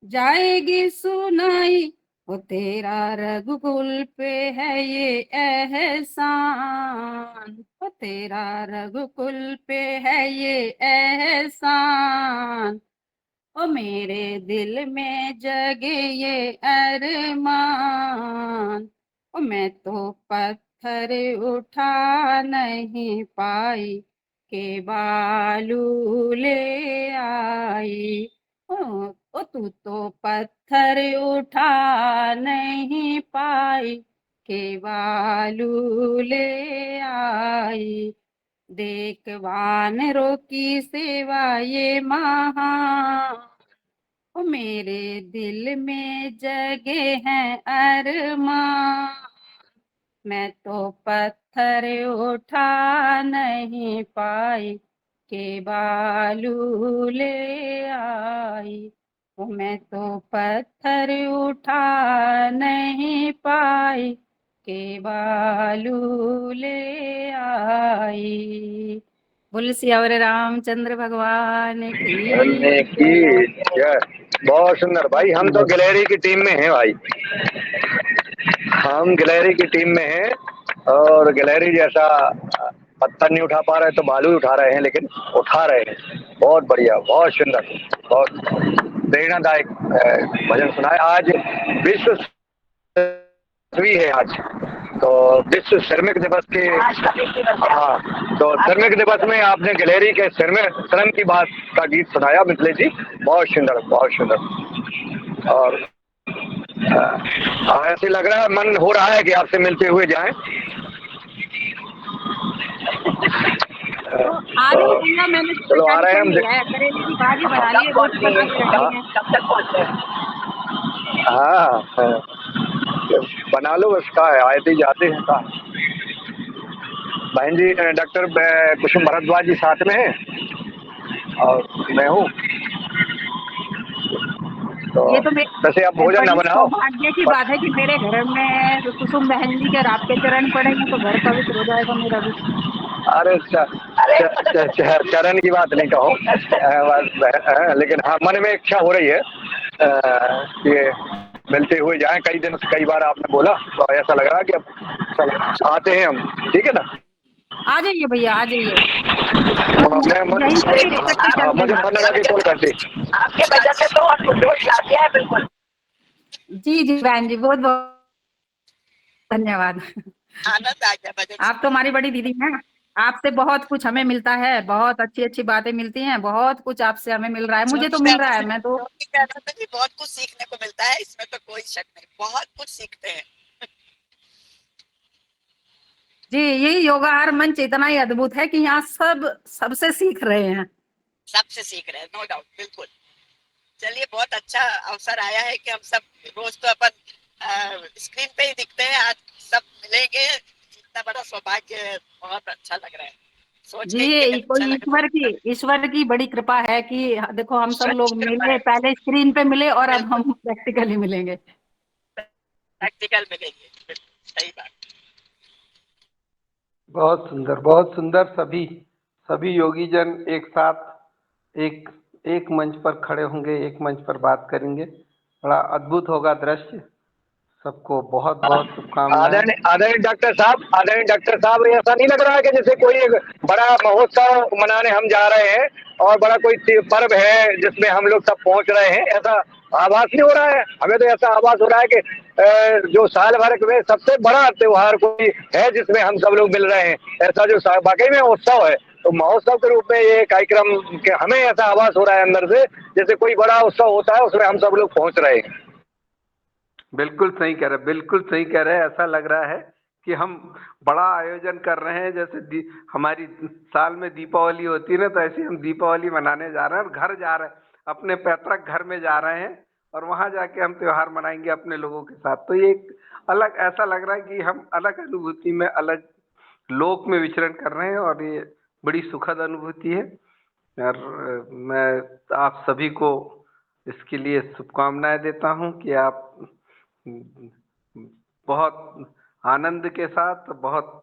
जाएगी सुनाई, वो तेरा रघुकुल पे है ये एहसान, वो तेरा रघुकुल पे है ये एहसान, ओ मेरे दिल में जगे ये अरमान, ओ मैं तो पत्थर उठा नहीं पाई के बालू ले आई, ओ तू तो पत्थर उठा नहीं पाई के बालू ले आई, देख वानरों की सेवा ये महान, ओ मेरे दिल में जगे हैं अरमान, मैं तो पत्थर उठा नहीं पाई के बालू ले आई, ओ मैं तो पत्थर उठा नहीं पाई के बालू ले आई। बोल सियावर रामचंद्र भगवान की। बहुत सुंदर भाई। हम तो गैलरी की टीम में हैं भाई, हम गैलरी की टीम में हैं और गैलरी जैसा पत्थर नहीं उठा पा रहे तो बालू उठा रहे हैं, लेकिन उठा रहे हैं। बहुत बढ़िया, बहुत सुंदर, बहुत प्रेरणादायक भजन सुनाए। आज विश्व भी है आज, तो विश्व श्रमिक दिवस के, हाँ, तो श्रमिक दिवस में आपने गैलरी के श्रम की बात का गीत सुनाया मिथिलेश जी, बहुत सुंदर, बहुत सुंदर। और ऐसे लग रहा है, मन हो रहा है कि आपसे मिलते हुए जाएं। चलो आ रहे हैं हम। करेले की भाजी बना ली है, रोटी बना के रखी है। कब तक पहुंच रहे? हाँ, बना लो, उसका है, आते जाते हैं का। बहन जी डॉक्टर कुसुम भारद्वाज जी साथ में है और मैं हूँ। तो ये तो वैसे आप भोजन न बनाओ। सौभाग्य की बात है कि मेरे घर में कुसुम बहन जी के आपके चरण पड़ेंगे तो घर पवित्र हो जाएगा मेरा भी। अरे चरण की बात नहीं कहो, लेकिन हाँ मन में इच्छा हो रही है कि मिलते हुए जाएं। कई बार आपने बोला तो ऐसा लग रहा है कि अब आते हैं हम, ठीक है ना? आ जाइए भैया, आ जाइए। मुझे मन लगा कि कॉल करती। आपके बजट में तो जोश ला दिया है बिल्कुल। जी जी बहन जी, बहुत बहुत धन्यवाद। आनंद आ गया बजट। आप तो हमारी बड़ी दीदी हैं, आपसे बहुत कुछ हमें मिलता है, बहुत अच्छी अच्छी बातें मिलती हैं, बहुत कुछ आपसे हमें मिल रहा है, मुझे तो मिल रहा है। मैं तो बहुत कुछ सीखने को मिलता है, इसमें तो कोई शक नहीं, बहुत कुछ सीखते हैं। जी, यही योगाहार मंच इतना ही अद्भुत है कि यहाँ सबसे सीख रहे हैं, सबसे सीख रहे हैं, नो डाउट, बिल्कुल। चलिए, बहुत अच्छा अवसर आया है कि हम सब रोज तो अपन स्क्रीन पे ही दिखते हैं, आज सब मिलेंगे, इतना बड़ा सौभाग्य है, बहुत अच्छा लग रहा है। जी, कोई ईश्वर की बड़ी कृपा है कि देखो हम सब लोग मिले, पहले स्क्रीन पे मिले और अब हम प्रैक्टिकली मिलेंगे। प्रैक्टिकल मिलेंगे, सही बात। बहुत सुंदर, बहुत सुंदर। सभी योगी जन एक साथ एक मंच पर खड़े होंगे, एक मंच पर बात करेंगे, बड़ा अद्भुत होगा दृश्य। सबको बहुत बहुत शुभकामनाएं। आदरणीय डॉक्टर साहब, ऐसा नहीं लग रहा है कि जैसे कोई एक बड़ा महोत्सव मनाने हम जा रहे हैं और बड़ा कोई पर्व है जिसमें हम लोग सब पहुंच रहे हैं, ऐसा आभास नहीं हो रहा है? हमें तो ऐसा आभास हो रहा है कि जो साल भर में सबसे बड़ा त्योहार कोई है जिसमें हम सब लोग मिल रहे हैं, ऐसा जो वाकई में उत्सव है। तो महोत्सव के रूप में ये कार्यक्रम के हमें ऐसा आभास हो रहा है अंदर से, जैसे कोई बड़ा उत्सव होता है उसमें हम सब लोग पहुंच रहे हैं। बिल्कुल सही कह रहे, बिल्कुल सही कह रहे हैं। ऐसा लग रहा है कि हम बड़ा आयोजन कर रहे हैं, जैसे हमारी साल में दीपावली होती है ना, तो ऐसे हम दीपावली मनाने जा रहे हैं और घर जा रहे हैं, अपने पैतृक घर में जा रहे हैं और वहां जाके हम त्योहार मनाएंगे अपने लोगों के साथ। तो ये एक अलग ऐसा लग रहा है कि हम अलग अनुभूति में, अलग लोक में विचरण कर रहे हैं और ये बड़ी सुखद अनुभूति है। और मैं आप सभी को इसके लिए शुभकामनाएं देता हूं कि आप बहुत आनंद के साथ, बहुत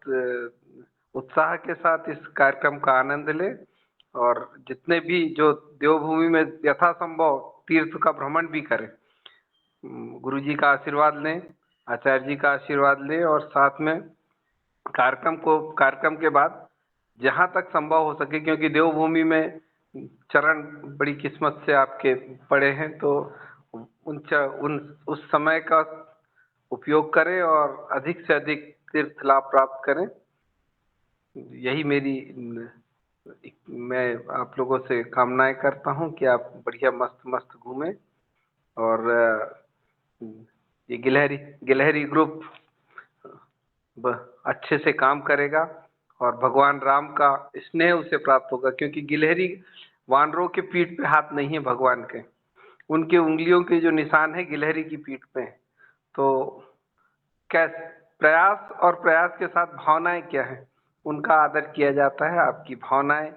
उत्साह के साथ इस कार्यक्रम का आनंद लें और जितने भी जो देवभूमि में यथासंभव तीर्थ का भ्रमण भी करें, गुरु जी का आशीर्वाद लें, आचार्य जी का आशीर्वाद लें और साथ में कार्यक्रम के बाद जहां तक संभव हो सके, क्योंकि देवभूमि में चरण बड़ी किस्मत से आपके पड़े हैं, तो उस समय का उपयोग करें और अधिक से अधिक तीर्थ लाभ प्राप्त करें। यही मैं आप लोगों से कामनाएं करता हूं कि आप बढ़िया मस्त घूमें और ये गिलहरी ग्रुप अच्छे से काम करेगा और भगवान राम का स्नेह उसे प्राप्त होगा, क्योंकि गिलहरी वानरों के पीठ पे हाथ नहीं है भगवान के, उनके उंगलियों के जो निशान है गिलहरी की पीठ पे है। तो प्रयास के साथ भावनाएं क्या है, उनका आदर किया जाता है। आपकी भावनाएं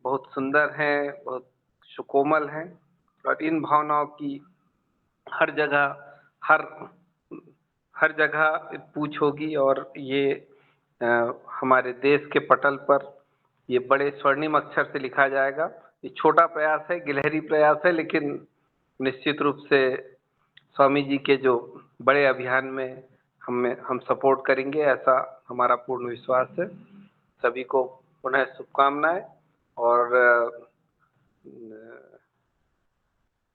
बहुत सुंदर हैं, बहुत सुकोमल हैं और इन भावनाओं की हर जगह पूछ होगी और ये हमारे देश के पटल पर ये बड़े स्वर्णिम अक्षर से लिखा जाएगा। ये छोटा प्रयास है, गिलहरी प्रयास है, लेकिन निश्चित रूप से स्वामी जी के जो बड़े अभियान में हम सपोर्ट करेंगे, ऐसा हमारा पूर्ण विश्वास है। सभी को पुनः शुभकामनाएं।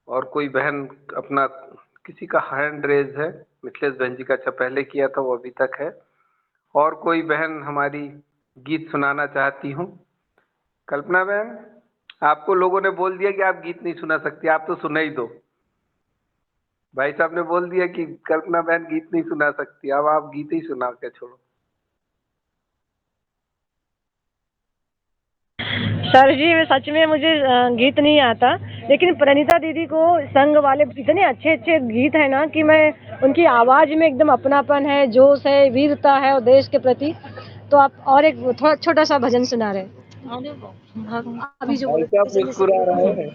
और कोई बहन अपना किसी का हैंड रेज है, मिथिलेश बहन जी का अच्छा पहले किया था, वो अभी तक है। और कोई बहन हमारी गीत सुनाना चाहती हूँ? कल्पना बहन, आपको लोगों ने बोल दिया कि आप गीत नहीं सुना सकती, आप तो सुना ही दो। भाई साहब ने बोल दिया कि कल्पना बहन गीत नहीं सुना सकती, अब आप गीत ही सुना के छोड़ो। सर जी, मैं सच में मुझे गीत नहीं आता, लेकिन प्रणीता दीदी को संग वाले इतने अच्छे गीत है ना कि मैं उनकी आवाज में एकदम अपनापन है, जोश है, वीरता है और देश के प्रति। तो आप और एक थोड़ा छोटा सा भजन सुना रहे अभी जो मुस्कुरा रहे हैं।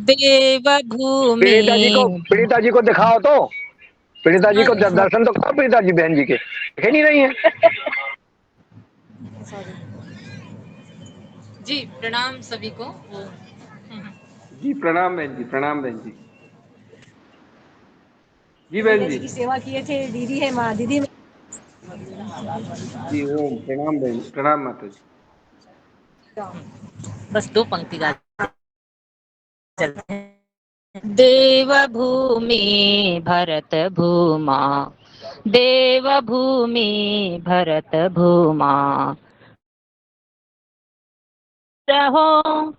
देवभूमि पीड़िता जी को दिखाओ, तो पीड़िता जी को दर्शन तो करो, पीड़िता जी बहन जी के दिखे नहीं रही है। जी प्रणाम सभी को। जी प्रणाम बहन जी, प्रणाम बहन जी। जी बहन जी की सेवा किए थे, दीदी है माँ दीदी। जी ओम प्रणाम बहन, प्रणाम माता जी। बस 2 पंक्ति गा चलते हैं। देवभूमि भरत भूमा, देवभूमि भरत भूमा, रहो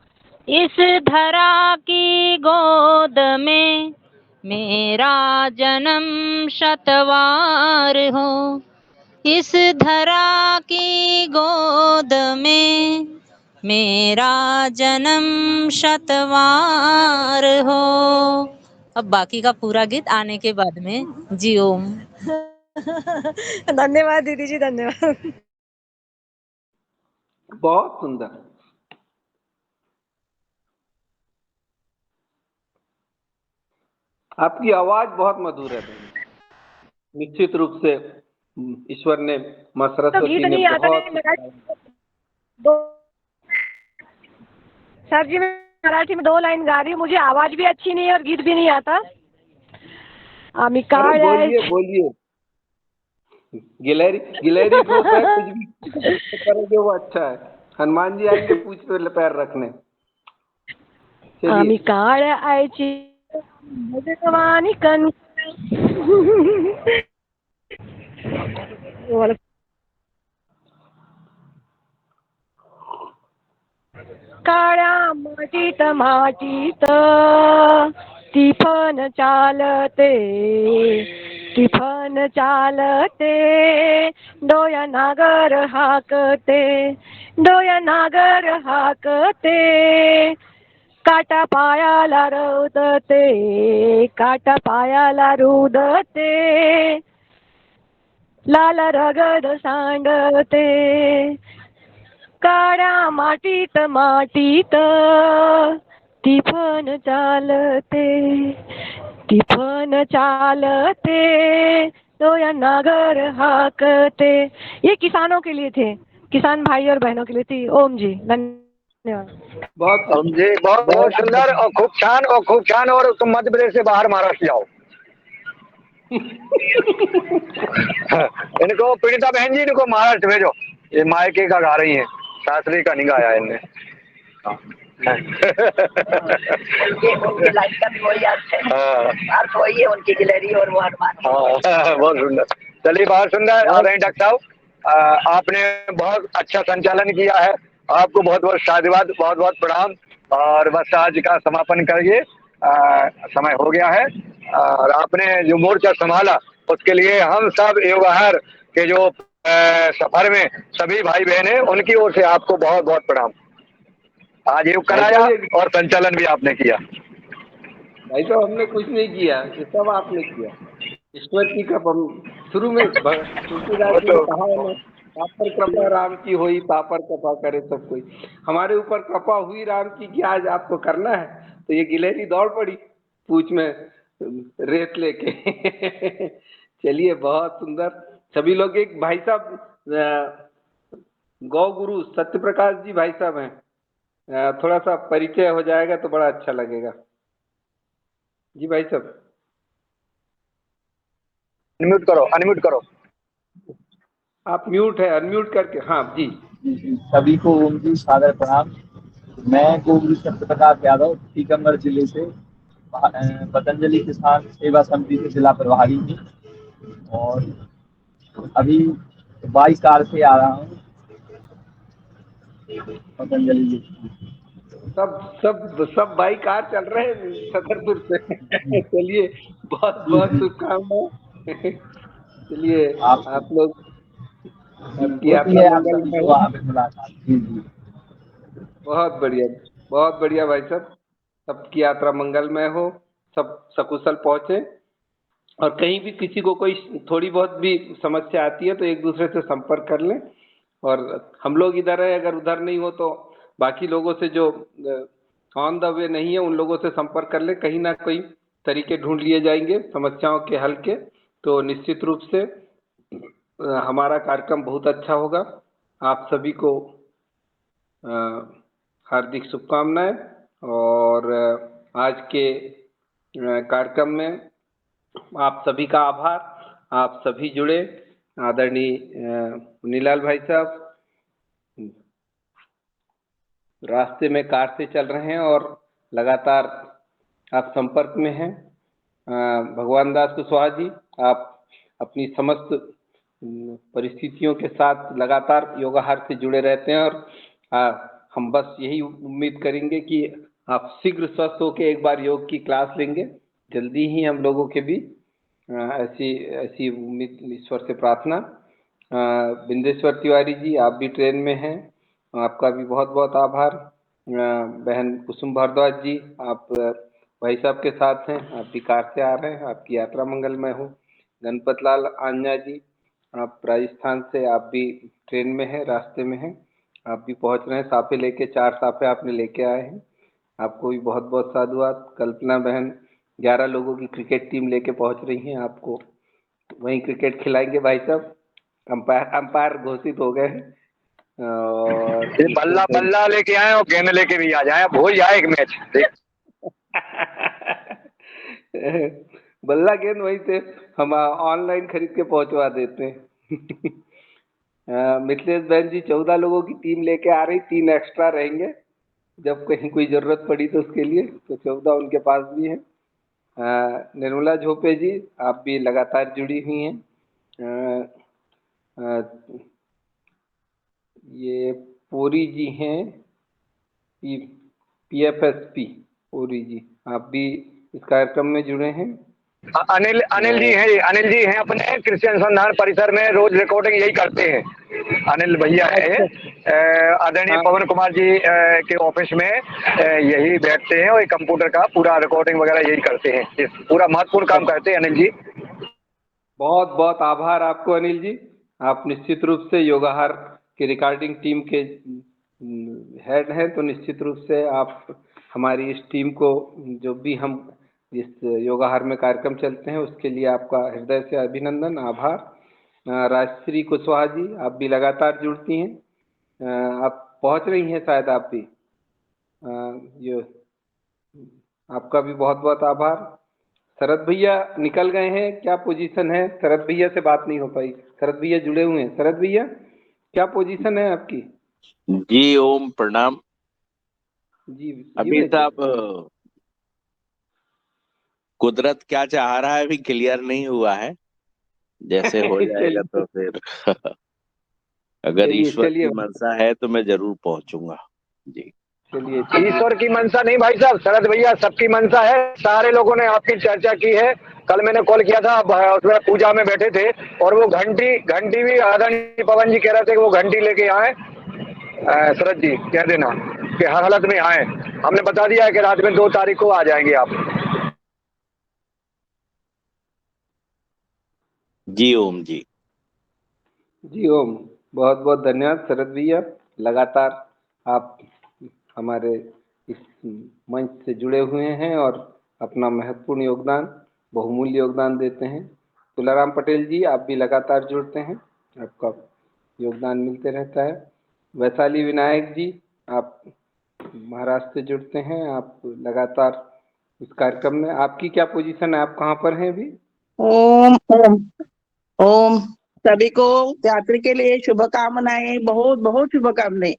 इस धरा की गोद में, मेरा जन्म शतवार हो, इस धरा की गोद में मेरा जन्म शतवार हो। अब बाकी का पूरा गीत आने के बाद में। जी ओम। धन्यवाद दीदी जी, धन्यवाद। बहुत सुंदर। आपकी आवाज बहुत मधुर है बहन। निश्चित रूप से ईश्वर ने, मां सरस्वती ने सर जी, मैं मराठी में 2 लाइन गा रही हूँ, मुझे आवाज भी अच्छी नहीं है और गीत भी नहीं आता। बोलिए। गिलहरी को कुछ भी करोगे वो अच्छा है। हनुमान जी आएंगे पूछ पे पैर रखने। आम्ही काळ आयची भगवानी कन काळ्या मातीत तिफन चालते, तिफन चालते, डोया नागर हाकते, डोया नागर हाकते, काटा पायाला रुदते, काटा पायाला रुदते, लाल रगद सांडते, काळ्या मातीत मातीत तिफन चालते, तिफन चालते, तो या नागर हाकते। ये किसानों के लिए थे, किसान भाई और बहनों के लिए थी। ओम जी धन्यवाद। बहुत जी, बहुत बहुत सुंदर और खूब छान और तुम मध्य प्रदेश से बाहर महाराष्ट्र जाओ। इनको पीड़िता बहन जी, इनको महाराष्ट्र भेजो, ये मायके का गा रही है, शास्त्री का नहीं गाया इनने। उनकी लाइफ का भी वही अर्थ वही है, उनकी गिलहरी और वो हनुमान। बहुत सुंदर। चलिए, बहुत सुंदर। आ रहे हैं डॉक्टर साहब, आपने बहुत अच्छा संचालन किया है, आपको बहुत बहुत साधुवाद, बहुत बहुत प्रणाम। और बस आज का समापन करिए, समय हो गया है। और आपने जो मोर्चा संभाला उसके लिए हम सब योगहार के जो सफर में सभी भाई बहन हैं उनकी ओर से आपको बहुत बहुत प्रणाम। आज योग कराया और संचालन भी आपने किया। भाई साहब हमने कुछ नहीं किया, ये सब आपने किया। ईश्वर की कृपा। शुरू में तुलसीदास जी ने कहा है ना, आप पर कृपा राम की हुई, तापर कृपा करे सब कोई। हमारे ऊपर कृपा हुई राम की कि आज आपको करना है, तो ये गिलहरी दौड़ पड़ी पूछ में रेत लेके। चलिए, बहुत सुंदर। सभी लोग, एक भाई साहब गौ गुरु सत्य प्रकाश जी भाई साहब हैं, थोड़ा सा परिचय हो जाएगा तो बड़ा अच्छा लगेगा। जी भाई साहब, अनम्यूट करो, अनम्यूट करो। आप म्यूट है, अनम्यूट करके। हाँ जी। सभी को ओम जी सादर प्रणाम। मैं गोविंद सत्य प्रकाश यादव टीकमगढ़ जिले से पतंजलि किसान सेवा समिति से जिला प्रभारी हूँ और अभी 22 कार से आ रहा हूँ पतंजलि जी। सब बाई कार चल रहे हैं छतरपुर से। चलिए, बहुत बहुत शुभकामनाएं। चलिए, आप लोग आपकी यात्रा मंगलमय हो। बहुत बढ़िया, बहुत बढ़िया भाई साहब, सबकी यात्रा मंगलमय हो, सब सकुशल पहुंचे। और कहीं भी किसी को कोई थोड़ी बहुत भी समस्या आती है तो एक दूसरे से संपर्क कर लें। और हम लोग इधर है, अगर उधर नहीं हो तो बाकी लोगों से जो ऑन द वे नहीं है उन लोगों से संपर्क कर ले, कहीं ना कहीं तरीके ढूंढ लिए जाएंगे समस्याओं के हल के। तो निश्चित रूप से हमारा कार्यक्रम बहुत अच्छा होगा। आप सभी को हार्दिक शुभकामनाएं। और आज के कार्यक्रम में आप सभी का आभार, आप सभी जुड़े। आदरणीय मुनीलाल भाई साहब रास्ते में कार से चल रहे हैं और लगातार आप संपर्क में हैं। भगवान दास कुशवाहा जी, आप अपनी समस्त परिस्थितियों के साथ लगातार योगाहार से जुड़े रहते हैं और हम बस यही उम्मीद करेंगे कि आप शीघ्र स्वस्थ होकर एक बार योग की क्लास लेंगे। जल्दी ही हम लोगों के भी ऐसी उम्मीद, ईश्वर से प्रार्थना। बिंदेश्वर तिवारी जी, आप भी ट्रेन में हैं, आपका भी बहुत बहुत आभार। बहन कुसुम भारद्वाज जी, आप भाई साहब के साथ हैं, आप भी कार से आ रहे हैं, आपकी यात्रा मंगलमय हो। गणपत लाल आन्या जी, आप राजस्थान से, आप भी ट्रेन में हैं, रास्ते में हैं, आप भी पहुंच रहे हैं। साफे लेके 4 साफे आपने लेके आए हैं, आपको भी बहुत बहुत साधुवाद। कल्पना बहन 11 लोगों की क्रिकेट टीम लेके पहुंच रही हैं, आपको वहीं क्रिकेट खिलाएंगे भाई साहब। अंपायर घोषित हो गए हैं। और बल्ला लेके आए और गेंद लेके भी आ जाए, भूल जाए एक मैच। बल्ला गेंद वहीं से हम ऑनलाइन खरीद के पहुंचवा देते हैं। मिथिलेश बहन जी 14 लोगों की टीम लेके आ रही, 3 एक्स्ट्रा रहेंगे जब कहीं कोई जरूरत पड़ी तो उसके लिए, तो 14 उनके पास भी हैं। निर्मला झोपे जी, आप भी लगातार जुड़ी हुई हैं। ये पूरी जी हैं, PFSP पूरी जी, आप भी इस कार्यक्रम में जुड़े हैं। अनिल जी हैं अपने कृषि अनुसंधान परिसर में, रोज रिकॉर्डिंग यही करते हैं। अनिल भैया है, आदरणीय पवन कुमार जी के ऑफिस में यही बैठते हैं और कंप्यूटर का पूरा रिकॉर्डिंग वगैरह यही करते हैं, पूरा महत्वपूर्ण काम करते हैं अनिल जी। बहुत बहुत आभार आपको अनिल जी। आप निश्चित रूप से योगाहार की रिकॉर्डिंग टीम के हेड हैं, तो निश्चित रूप से आप हमारी इस टीम को, जो भी हम इस योगाहार में कार्यक्रम चलते हैं, उसके लिए आपका हृदय से अभिनंदन, आभार। राजश्री कुशवाहा जी, आप भी लगातार जुड़ती हैं, आप पहुंच रही हैं शायद आप भी, ये आपका भी बहुत बहुत आभार। शरद भैया निकल गए हैं, क्या पोजीशन है? शरद भैया से बात नहीं हो पाई। शरद भैया जुड़े हुए हैं। शरद भैया क्या पोजीशन है आपकी? जी ओम प्रणाम। जी अभी साहब कुदरत क्या चाह रहा है अभी क्लियर नहीं हुआ है, जैसे हो जाएगा तो फिर अगर ईश्वर की मंशा है तो मैं जरूर पहुंचूंगा। जी चलिए, ईश्वर की मंशा नहीं भाई साहब, शरद भैया सबकी मंशा है। सारे लोगों ने आपकी चर्चा की है। कल मैंने कॉल किया था, उसमें पूजा में बैठे थे और वो घंटी भी आदरणीय पवन जी कह रहे थे कि वो घंटी लेके आए। शरद जी कह देना कि हर हालत में आए। हमने बता दिया है कि रात में 2 तारीख को आ जाएंगे आप। जी ओम जी। जी ओम, बहुत बहुत धन्यवाद शरद भैया। लगातार आप हमारे इस मंच से जुड़े हुए हैं और अपना महत्वपूर्ण योगदान, बहुमूल्य योगदान देते हैं। तुलाराम पटेल जी, आप भी लगातार जुड़ते हैं, आपका योगदान मिलते रहता है। वैशाली विनायक जी, आप महाराष्ट्र से जुड़ते हैं, आप लगातार इस कार्यक्रम में, आपकी क्या पोजीशन है? आप कहाँ पर हैं अभी? ओम ओम ओम, सभी को यात्रा के लिए शुभकामनाएं, बहुत बहुत शुभकामनाएं।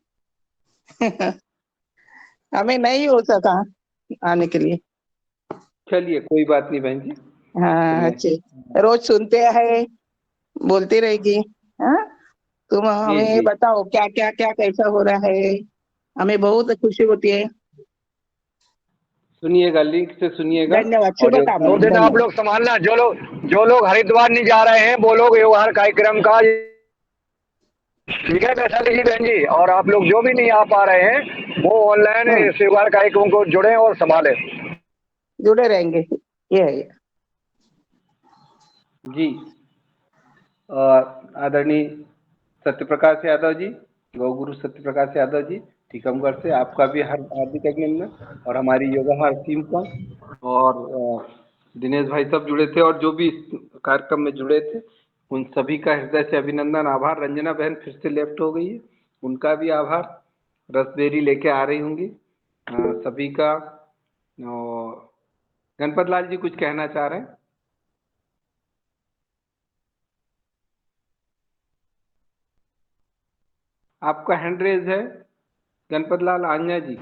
हमें नहीं हो सका आने के लिए। चलिए कोई बात नहीं बहन जी। हाँ अच्छे, रोज सुनते हैं, बोलती रहेगी। हाँ, तुम हमें बताओ क्या क्या क्या कैसा हो रहा है, हमें बहुत खुशी होती है। सुनिएगा, लिंक से सुनिएगा। धन्यवाद, 2 दिन आप लोग संभालना। जो लोग हरिद्वार नहीं जा रहे हैं वो लोग योगाहार कार्यक्रम का, ठीक है वैशाली जी बहन जी, और आप लोग जो भी नहीं आ पा रहे हैं वो ऑनलाइन इस योगाहार कार्यक्रम को जुड़े और संभाले। जुड़े रहेंगे, ये है जी। और आदरणीय सत्यप्रकाश यादव जी, गौ गुरु सत्यप्रकाश यादव जी टीकमगढ़ से, आपका भी हार्दिक अभिनंदन और हमारी योगाहार टीम का। और दिनेश भाई सब जुड़े थे और जो भी इस कार्यक्रम में जुड़े थे उन सभी का हृदय से अभिनंदन, आभार। रंजना बहन फिर से लेफ्ट हो गई है, उनका भी आभार। रसबेरी लेके आ रही होंगी सभी का। गणपत लाल जी कुछ कहना चाह रहे हैं? आपका हैंड रेज है गणपत लाल। आन्या जी।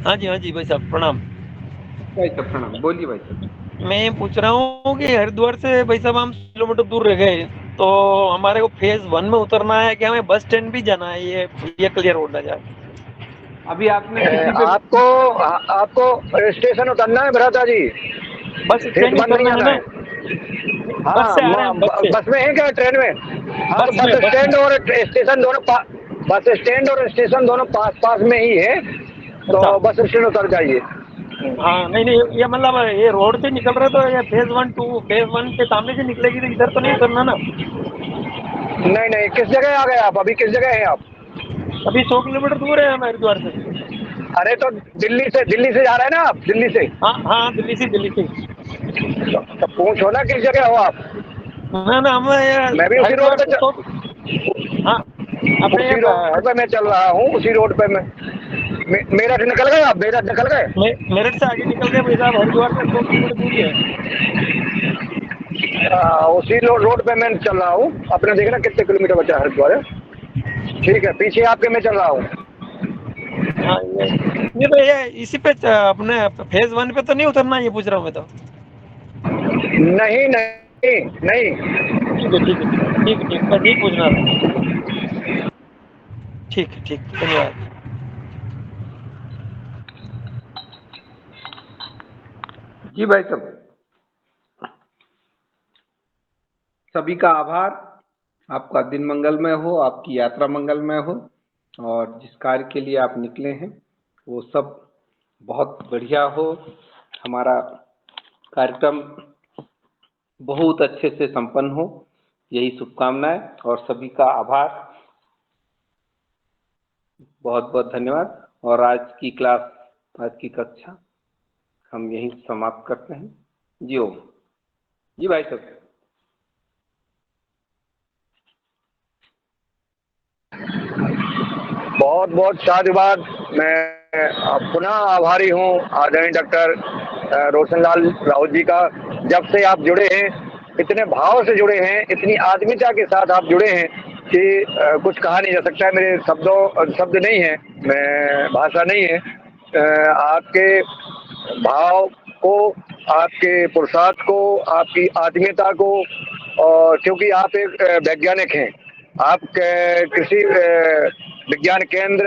हाँ जी भाई साहब प्रणाम। भाई साहब प्रणाम, बोलिए भाई साहब। मैं पूछ रहा हूँ कि हरिद्वार से भाई साहब हम किलोमीटर दूर रह गए, तो हमारे को फेज 1 में उतरना है कि हमें बस स्टैंड भी जाना है? ये क्लियर होना जाए। अभी आपने किसी पे आपको स्टेशन उतरना है भ्राता जी, बस स्टैंड नहीं आना है। हाँ, बस में है क्या ट्रेन में? हाँ, तो बस स्टैंड और स्टेशन दोनों बस स्टैंड और स्टेशन दोनों पास पास में ही है, तो बस स्टैंड उतर जाइए। हाँ नहीं ये मतलब ये रोड से निकल रहे तो ये फेज 1 के सामने से निकलेगी तो इधर तो नहीं उतरना ना? नहीं, किस जगह आ गए आप? अभी किस जगह हैं आप? अभी 100 किलोमीटर दूर है हम हरिद्वार से। अरे तो दिल्ली से जा रहे हैं ना आप? दिल्ली से? हाँ दिल्ली से। तो पूछो ना किस जगह हो आप? ना मैं भी उसी रोड पे उसी रोड पे मैं चल रहा हूँ, उसी रोड पे मैं। मेरठ निकल गए आप? मेरठ निकल गए? मेरठ से आगे निकल गए भाई साहब, हरिद्वार से 100 किलोमीटर दूरी है। उसी रोड पे मैं चल रहा हूँ। अपने देखना कितने किलोमीटर बचा है हरिद्वार। ठीक है, पीछे आपके मैं चल रहा हूँ। हाँ ये तो ये इसी पे अपने फेज 1 पे तो नहीं उतरना, ये पूछ रहा हूँ मैं तो। नहीं ठीक बस यही पूछना था। ठीक धन्यवाद। जी भाई साहब। सभी का आभार। आपका दिन मंगलमय हो, आपकी यात्रा मंगलमय हो, और जिस कार्य के लिए आप निकले हैं वो सब बहुत बढ़िया हो। हमारा कार्यक्रम बहुत अच्छे से संपन्न हो, यही शुभकामनाएं, और सभी का आभार। बहुत बहुत धन्यवाद। और आज की क्लास, आज की कक्षा हम यहीं समाप्त करते हैं। जी ओम। जी भाई साहब। बहुत बहुत साधुवाद। मैं पुनः आभारी हूँ आदरणीय डॉक्टर रोशनलाल राउत जी का। जब से आप जुड़े हैं, इतने भाव से जुड़े हैं, इतनी आत्मीयता के साथ आप जुड़े हैं कि कुछ कहा नहीं जा सकता है। मेरे शब्द नहीं है, मैं भाषा नहीं है। आपके भाव को, आपके पुरुषार्थ को, आपकी आत्मीयता को, और क्योंकि आप एक वैज्ञानिक हैं, आप कृषि विज्ञान केंद्र